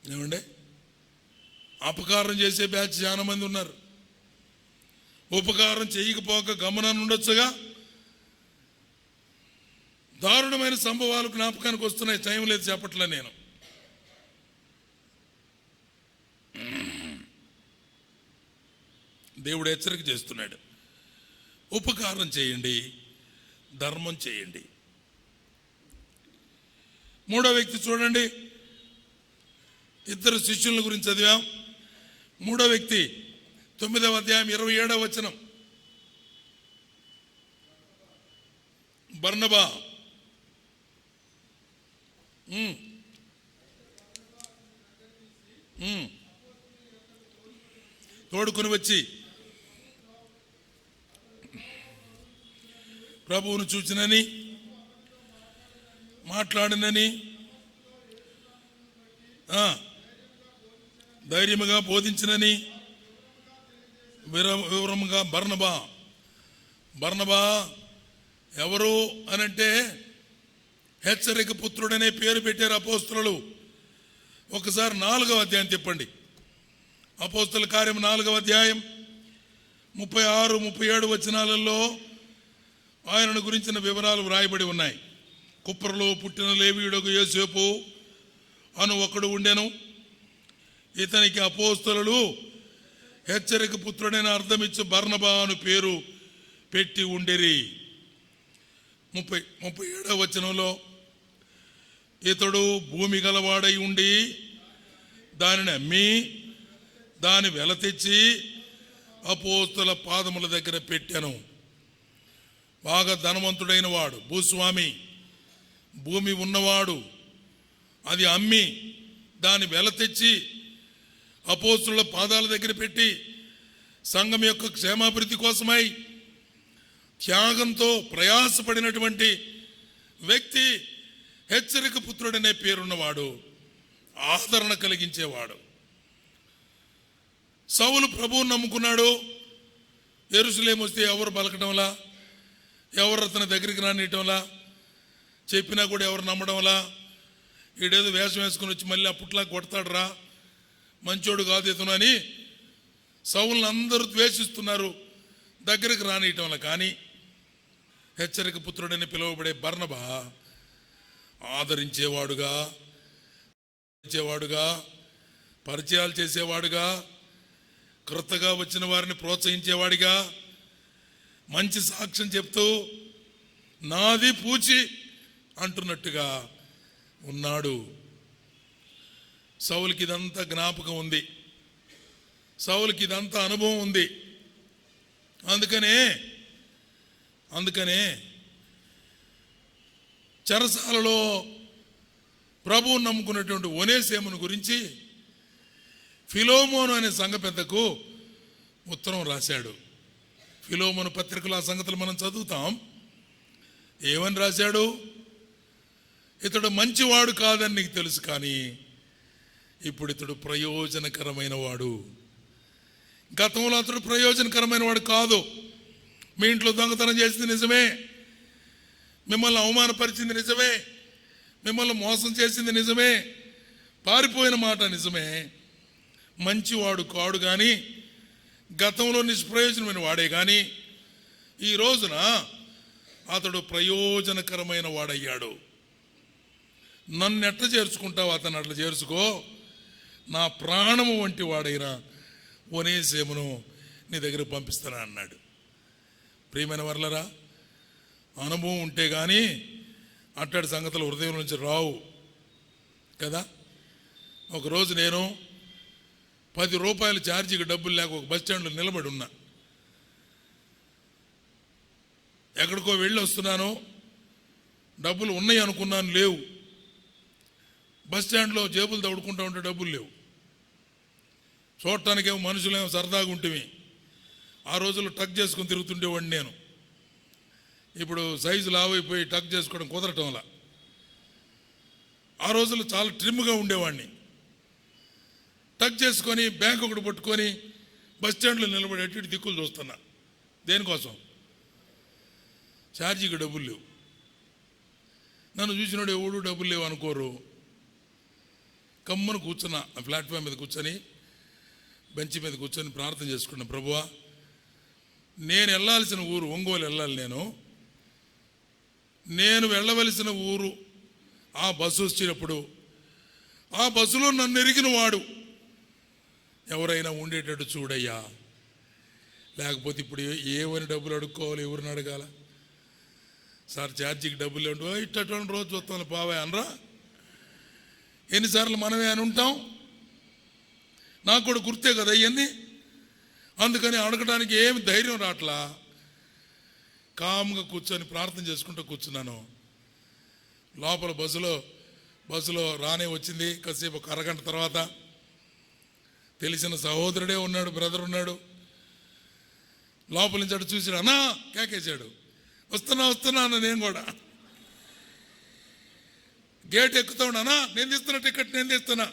ఏమండి? అపకారం చేసే బ్యాచ్ చాలా మంది ఉన్నారు. ఉపకారం చేయకపోక గమనాన్ని ఉండొచ్చుగా. దారుణమైన సంభవాలు జ్ఞాపకానికి వస్తున్నాయి. టైం లేదు చెప్పట్లే నేను. దేవుడు హెచ్చరిక చేస్తున్నాడు. ఉపకారం చేయండి, ధర్మం చేయండి. మూడో వ్యక్తి చూడండి. ఇద్దరు శిష్యుల గురించి చదివాం. మూడో వ్యక్తి 9వ అధ్యాయం 27వ వచనం, బర్నబా. తోడుకొని వచ్చి ప్రభువును చూచినని, మాట్లాడినని, ధైర్యముగా బోధించినని వివరముగా బర్నబా ఎవరు అనంటే హెచ్చరిక పుత్రుడనే పేరు పెట్టారు అపోస్తలులు. ఒకసారి 4వ అధ్యాయం తిప్పండి. అపోస్తల కార్యం 4వ అధ్యాయం 36, 37 వచనాలలో ఆయనను గురించిన వివరాలు వ్రాయబడి ఉన్నాయి. కుప్రలో పుట్టిన లేవీయుడకు యోసేపు అను ఒకడు ఉండెను. ఇతనికి అపోస్తలులు హెచ్చరిక పుత్రుడైన అర్థమిచ్చు బర్నబా అను పేరు పెట్టి ఉండిరి. 37వ వచనంలో, ఇతడు భూమి గలవాడై ఉండి దానిని అమ్మి దాని వెల తెచ్చి అపోస్తల పాదముల దగ్గర పెట్టాను. బాగా ధనవంతుడైన వాడు, భూస్వామి, భూమి ఉన్నవాడు. అది అమ్మి దాని వెల తెచ్చి అపోస్తలుల పాదాల దగ్గర పెట్టి సంఘం యొక్క క్షేమాభివృద్ధి కోసమై త్యాగంతో ప్రయాసపడినటువంటి వ్యక్తి హెచ్చరిక పుత్రుడనే పేరున్నవాడు, ఆదరణ కలిగించేవాడు. సౌలు ప్రభువును నమ్ముకున్నాడు. యెరూషలేము వస్తే ఎవరు పలకడంలా, ఎవరు అతని దగ్గరికి రానియటంలా, చెప్పినా కూడా ఎవరు నమ్మడంలా, ఈడేదో వేషం వేసుకుని వచ్చి మళ్ళీ అప్పట్లా కొడతాడు రా, మంచోడు కాదు ఇతను అని సౌలుని అందరూ ద్వేషిస్తున్నారు, దగ్గరికి రానియటంలా. కానీ హెచ్చరిక పుత్రుడని పిలువబడే బర్నబా ఆదరించేవాడుగా, పరిచయాలు చేసేవాడుగా, క్రొత్తగా వచ్చిన వారిని ప్రోత్సహించేవాడిగా, మంచి సాక్ష్యం చెప్తూ నాది పూచి అంటున్నట్టుగా ఉన్నాడు. సౌలుకి ఇదంతా జ్ఞాపకం ఉంది, సౌలుకి ఇదంతా అనుభవం ఉంది. అందుకనే చెరసాలలో ప్రభువును నమ్ముకున్నటువంటి ఒనేసేమును గురించి ఫిలోమోను అనే సంఘ పెద్దకు ఉత్తరం రాశాడు. ఫిలోమోను పత్రికలో ఆ సంగతులు మనం చదువుతాం. ఏమని రాశాడు? ఇతడు మంచివాడు కాదని నీకు తెలుసు, కానీ ఇప్పుడు ఇతడు ప్రయోజనకరమైన వాడు. గతంలో అతడు ప్రయోజనకరమైన వాడు కాదు. మీ ఇంట్లో దొంగతనం చేసింది నిజమే, మిమ్మల్ని అవమానపరిచింది నిజమే, మిమ్మల్ని మోసం చేసింది నిజమే, పారిపోయిన మాట నిజమే. మంచివాడు కాడు కానీ, గతంలో నిష్ప్రయోజనమైన వాడే కానీ ఈ రోజున అతడు ప్రయోజనకరమైన వాడయ్యాడు. నన్ను ఎట్లా చేర్చుకుంటావు, అతను అట్లా చేర్చుకో. నా ప్రాణము వంటి వాడైన ఒనేసేమును నీ దగ్గర పంపిస్తాను అన్నాడు. ప్రియమైన వర్లరా, అనుభవం ఉంటే కానీ అట్టడి సంగతులు హృదయం నుంచి రావు కదా. ఒకరోజు నేను 10 రూపాయల ఛార్జీకి డబ్బులు లేక ఒక బస్ స్టాండ్లో నిలబడి ఉన్నా. ఎక్కడికో వెళ్ళి వస్తున్నాను, డబ్బులు ఉన్నాయి అనుకున్నాను, లేవు. బస్ స్టాండ్లో జేబులు దౌడుకుంటూ ఉంటే డబ్బులు లేవు. చూడటానికేమో మనుషులేమో సరదాగా ఉంటేవి. ఆ రోజుల్లో టక్ చేసుకుని తిరుగుతుండేవాడిని నేను. ఇప్పుడు సైజు లావైపోయి టక్ చేసుకోవడం కుదరటం వల్ల. ఆ రోజుల్లో చాలా ట్రిమ్గా ఉండేవాడిని. టక్ చేసుకొని బ్యాంక్ ఒకటి పట్టుకొని బస్ స్టాండ్లో నిలబడి అటు దిక్కులు చూస్తున్నా. దేనికోసం? ఛార్జీకి డబ్బులు లేవు. నన్ను చూసినాడు ఎవడు డబ్బులు లేవు అనుకోరు. కమ్మను కూర్చున్నా, ఆ ప్లాట్ఫామ్ మీద కూర్చొని, బెంచ్ మీద కూర్చొని ప్రార్థన చేసుకున్నా. ప్రభువా, నేను వెళ్ళాల్సిన ఊరు ఒంగోలు వెళ్ళాలి. నేను వెళ్ళవలసిన ఊరు ఆ బస్సు వచ్చినప్పుడు ఆ బస్సులో నన్ను ఎరిగిన వాడు ఎవరైనా ఉండేటట్టు చూడయ్యా. లేకపోతే ఇప్పుడు ఏమని డబ్బులు అడుక్కోవాలి, ఎవరిని అడగాల? సార్ ఛార్జీకి డబ్బులు లేవు, ఇట్టటువంటి రోజు చూస్తాను పావే అనరా. ఎన్నిసార్లు మనమే అని ఉంటాం. నాకు కూడా గుర్తే కదా ఇవన్నీ. అందుకని అడగడానికి ఏమి ధైర్యం రావట్లా. కామ్గా కూర్చొని ప్రార్థన చేసుకుంటూ కూర్చున్నాను. లోపల బస్సులో రానే వచ్చింది. కాసేపు ఒక అరగంట తర్వాత తెలిసిన సహోదరుడే ఉన్నాడు, బ్రదర్ ఉన్నాడు. లోపల నుంచి అటు చూసాడు, అన్నా కేకేశాడు. వస్తున్నా అన్న. నేను కూడా గేట్ ఎక్కుతా ఉన్నానా, నేను తీస్తున్నా టికెట్, నేను తీస్తున్నా.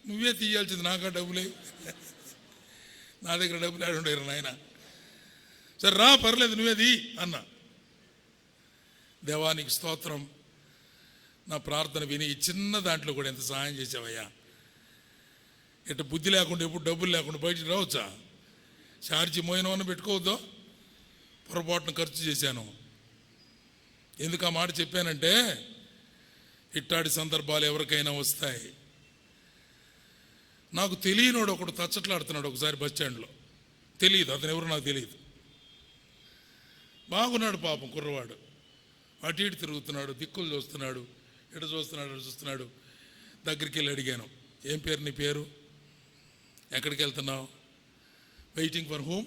నువ్వే తీయాల్సింది, నాకా డబ్బులే. నా దగ్గర డబ్బులు ఆడుండేరు నాయన. సరే రా, పర్లేదు నువ్వేది అన్నా. దేవానికి స్తోత్రం. నా ప్రార్థన విని ఈ చిన్న దాంట్లో కూడా ఎంత సహాయం చేసావయ్యా. ఇట్లా బుద్ధి లేకుండా ఎప్పుడు డబ్బులు లేకుండా బయటికి రావచ్చా? ఛార్జీ మోయినవన్న పెట్టుకోవద్దు. పొరపాటును ఖర్చు చేశాను. ఎందుకు ఆ మాట చెప్పానంటే, ఇట్టాడి సందర్భాలు ఎవరికైనా వస్తాయి. నాకు తెలియనోడు ఒకడు తచ్చట్లాడుతున్నాడు ఒకసారి బస్ స్టాండ్లో. తెలియదు అతను ఎవరు, నాకు తెలియదు. బాగున్నాడు పాపం కుర్రవాడు. అటు ఇటు తిరుగుతున్నాడు, దిక్కులు చూస్తున్నాడు, ఇటు చూస్తున్నాడు. దగ్గరికి వెళ్ళి అడిగాను, ఏం పేరు నీ పేరు, ఎక్కడికి వెళ్తున్నావు, వెయిటింగ్ ఫర్ హోమ్,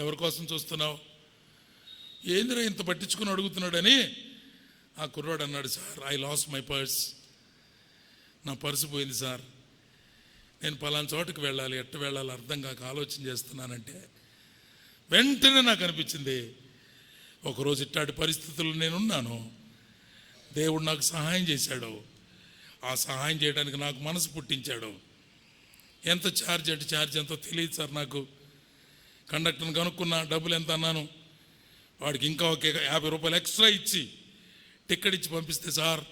ఎవరి కోసం చూస్తున్నావు, ఏందిరా ఇంత పట్టించుకుని అడుగుతున్నాడని. ఆ కుర్రాడు అన్నాడు, sir I lost my purse, నా పర్సు పోయింది సార్, నేను పలానా చోటుకు వెళ్ళాలి, ఎట్ట వెళ్ళాలి అర్థం కాక ఆలోచన చేస్తున్నానంటే వెంటనే నాకు అనిపించింది, ఒకరోజు ఇట్లాంటి పరిస్థితుల్లో నేనున్నాను, దేవుడు నాకు సహాయం చేశాడు. ఆ సహాయం చేయడానికి నాకు మనసు పుట్టించాడు. ఎంత ఛార్జ్ అంటే ఛార్జ్ ఎంతో తెలియదు సార్ నాకు. కండక్టర్ని కనుక్కున్నా, డబ్బులు ఎంత అన్నాను. వాడికి ఇంకా ఒక 50 రూపాయలు ఎక్స్ట్రా ఇచ్చి టికెట్ ఇచ్చి పంపిస్తే, సార్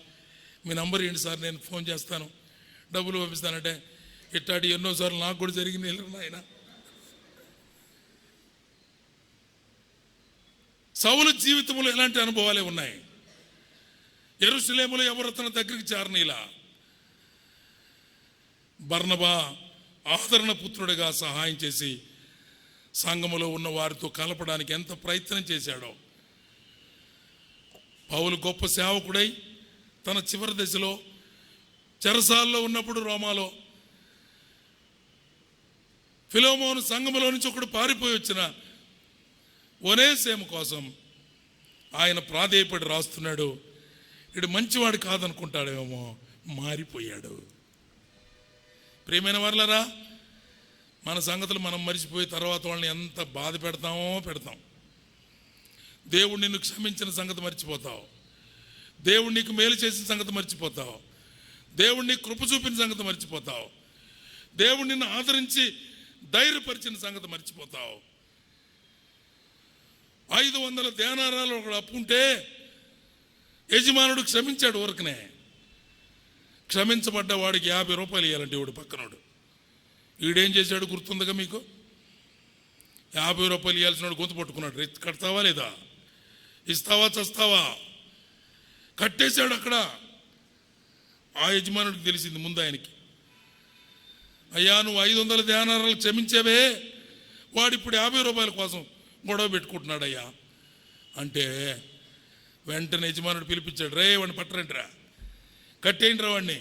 మీ నంబర్ ఏంటి సార్, నేను ఫోన్ చేస్తాను, డబ్బులు పంపిస్తానంటే, ఇట్లాంటి ఎన్నోసార్లు నాకు కూడా జరిగింది ఆయన. సౌలు జీవితంలో ఎలాంటి అనుభవాలే ఉన్నాయి. యెరూషలేములో ఎవరు తన దగ్గరికి చేరనీలా. బర్నబా ఆదరణ పుత్రుడిగా సహాయం చేసి సంఘములో ఉన్న వారితో కలపడానికి ఎంత ప్రయత్నం చేశాడో. పౌలు గొప్ప సేవకుడై తన చివరి దశలో చెరసాల్లో ఉన్నప్పుడు రోమాలో ఫిలోమోను సంఘములో నుంచి ఒకడు పారిపోయి వచ్చిన ఒనేసేము కోసం ఆయన ప్రాధేయపడి రాస్తున్నాడు. ఇడు మంచివాడు కాదనుకుంటాడేమో, మారిపోయాడు. ప్రియమైన వారలారా, మన సంగతులు మనం మర్చిపోయి తర్వాత వాళ్ళని ఎంత బాధ పెడతాం. దేవుడు నిన్ను క్షమించిన సంగతి మర్చిపోతావు, దేవుడు నీకు మేలు చేసిన సంగతి మర్చిపోతావు, దేవుడు నీకు కృప చూపిన సంగతి మర్చిపోతావు, దేవుడు నిన్ను ఆదరించి ధైర్యపరిచిన సంగతి మర్చిపోతావు. 500 దేనారాలు ఒకడు అప్పు ఉంటే యజమానుడు క్షమించాడు ఊరకనే. క్షమించబడ్డ వాడికి 50 రూపాయలు ఇవ్వాలంటే వాడు పక్కనోడు వీడేం చేశాడు గుర్తుందిగా మీకు? 50 రూపాయలు ఇవ్వాల్సిన వాడు గొంతు పట్టుకున్నాడు. కడతావా లేదా, ఇస్తావా చస్తావా, కట్టేశాడు అక్కడ. ఆ యజమానుడికి తెలిసింది ముందు ఆయనకి, అయ్యా నువ్వు 500 దేనారాలు క్షమించావే, వాడు ఇప్పుడు 50 రూపాయల కోసం గొడవ పెట్టుకుంటున్నాడు అయ్యా అంటే, వెంటనే యజమానుడు పిలిపించాడు, రే వాడిని పట్టరండిరా, కట్టేయండిరా వాడిని,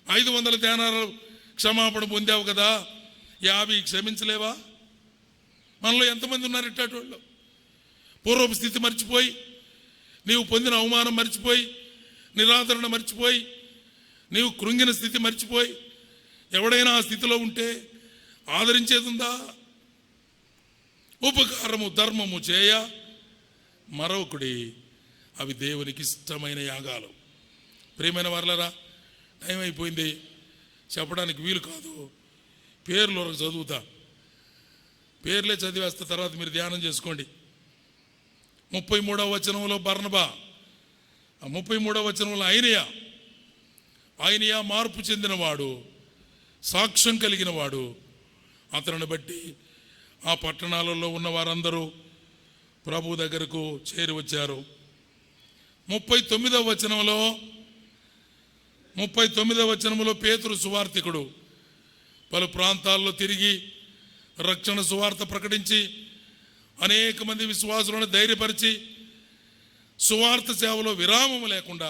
500 దేనారాలు క్షమాపణ పొందావు కదా, 50 క్షమించలేవా? మనలో ఎంతమంది ఉన్నారు ఇట్లాంటి వాళ్ళు? పూర్వపు స్థితి మర్చిపోయి, నీవు పొందిన అవమానం మర్చిపోయి, నిరాదరణ మర్చిపోయి, నీవు కృంగిన స్థితి మర్చిపోయి, ఎవడైనా ఆ స్థితిలో ఉంటే ఆదరించేది ఉందా? ఉపకారము ధర్మము చేయ మరొకడి, అవి దేవునికి ఇష్టమైన యాగాలు. ప్రియమైన వారలారా, టైం అయిపోయింది, చెప్పడానికి వీలు కాదు. పేర్లు వరకు చదువుతా, పేర్లే చదివేస్తా, తర్వాత మీరు ధ్యానం చేసుకోండి. 33వ వచనంలో బర్నబా, 33వ వచనంలో ఆయనయా మార్పు చెందినవాడు, సాక్ష్యం కలిగిన వాడు. అతనిని బట్టి ఆ పట్టణాలలో ఉన్న వారందరూ ప్రభు దగ్గరకు చేరి వచ్చారు. 39వ వచనంలో పేతురు సువార్తికుడు పలు ప్రాంతాల్లో తిరిగి రక్షణ సువార్త ప్రకటించి అనేక మంది విశ్వాసులను ధైర్యపరిచి సువార్త సేవలో విరామం లేకుండా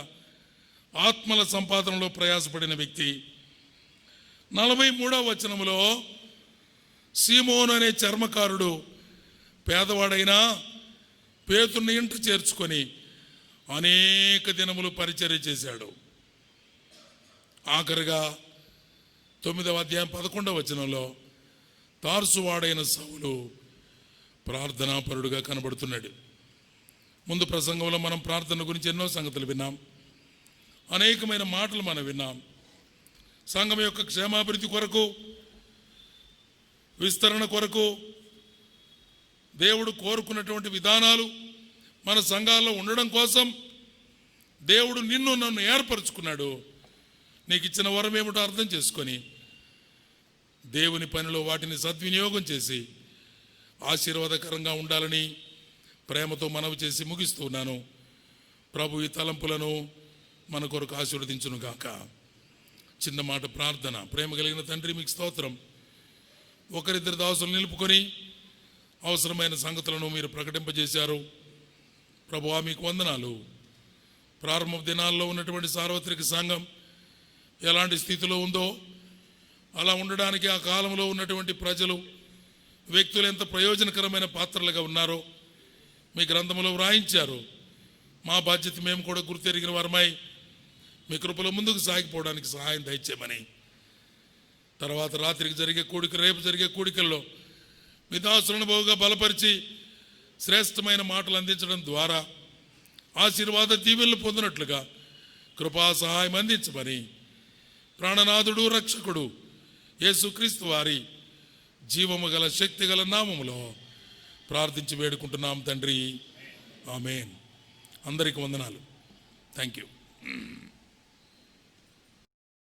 ఆత్మల సంపాదనలో ప్రయాసపడిన వ్యక్తి. 43వ వచనంలో సీమోను అనే చర్మకారుడు పేదవాడైనా పేతురుని ఇంట చేర్చుకొని అనేక దినములు పరిచర్య చేశాడు. ఆఖరిగా 9వ అధ్యాయం 11వ వచనంలో తార్సువాడైన సౌలు ప్రార్థనాపరుడుగా కనబడుతున్నాడు. ముందు ప్రసంగంలో మనం ప్రార్థన గురించి ఎన్నో సంగతులు విన్నాం, అనేకమైన మాటలు మనం విన్నాం. సంఘం యొక్క క్షేమాభివృద్ధి కొరకు, విస్తరణ కొరకు దేవుడు కోరుకున్నటువంటి విధానాలు మన సంఘాల్లో ఉండడం కోసం దేవుడు నన్ను ఏర్పరచుకున్నాడు. నీకు ఇచ్చిన వరం ఏమిటో అర్థం చేసుకొని దేవుని పనిలో వాటిని సద్వినియోగం చేసి ఆశీర్వాదకరంగా ఉండాలని ప్రేమతో మనవి చేసి ముగిస్తున్నాను. ప్రభు ఈ తలంపులను మన కొరకు ఆశీర్వదించును గాక. చిన్న మాట ప్రార్థన. ప్రేమ కలిగిన తండ్రి, మీకు స్తోత్రం. ఒకరిద్దరు దాసులు నిలుపుకొని అవసరమైన సంగతులను మీరు ప్రకటింపజేశారు. ప్రభువా, మీకు వందనాలు. ప్రారంభ దినాల్లో ఉన్నటువంటి సార్వత్రిక సంఘం ఎలాంటి స్థితిలో ఉందో అలా ఉండడానికి ఆ కాలంలో ఉన్నటువంటి ప్రజలు, వ్యక్తులు ఎంత ప్రయోజనకరమైన పాత్రలుగా ఉన్నారో మీ గ్రంథంలో వ్రాయించారు. మా బాధ్యత మేము కూడా గుర్తెరిగిన వారమై మీ కృపలో ముందుకు సాగిపోవడానికి సహాయం దయచేయమని, తర్వాత రాత్రికి జరిగే కూడిక, రేపు జరిగే కూడికల్లో మీ దాసులను బహుగా బలపరిచి శ్రేష్టమైన మాటలు అందించడం ద్వారా ఆశీర్వాద దీవెనలు పొందినట్లుగా కృపా సహాయం అందించమని ప్రాణనాథుడు, రక్షకుడు యేసుక్రీస్తు వారి జీవము గల శక్తి గల నామములో ప్రార్థించి వేడుకుంటున్నాం తండ్రి. ఆమేన్. అందరికీ వందనాలు. Thank you.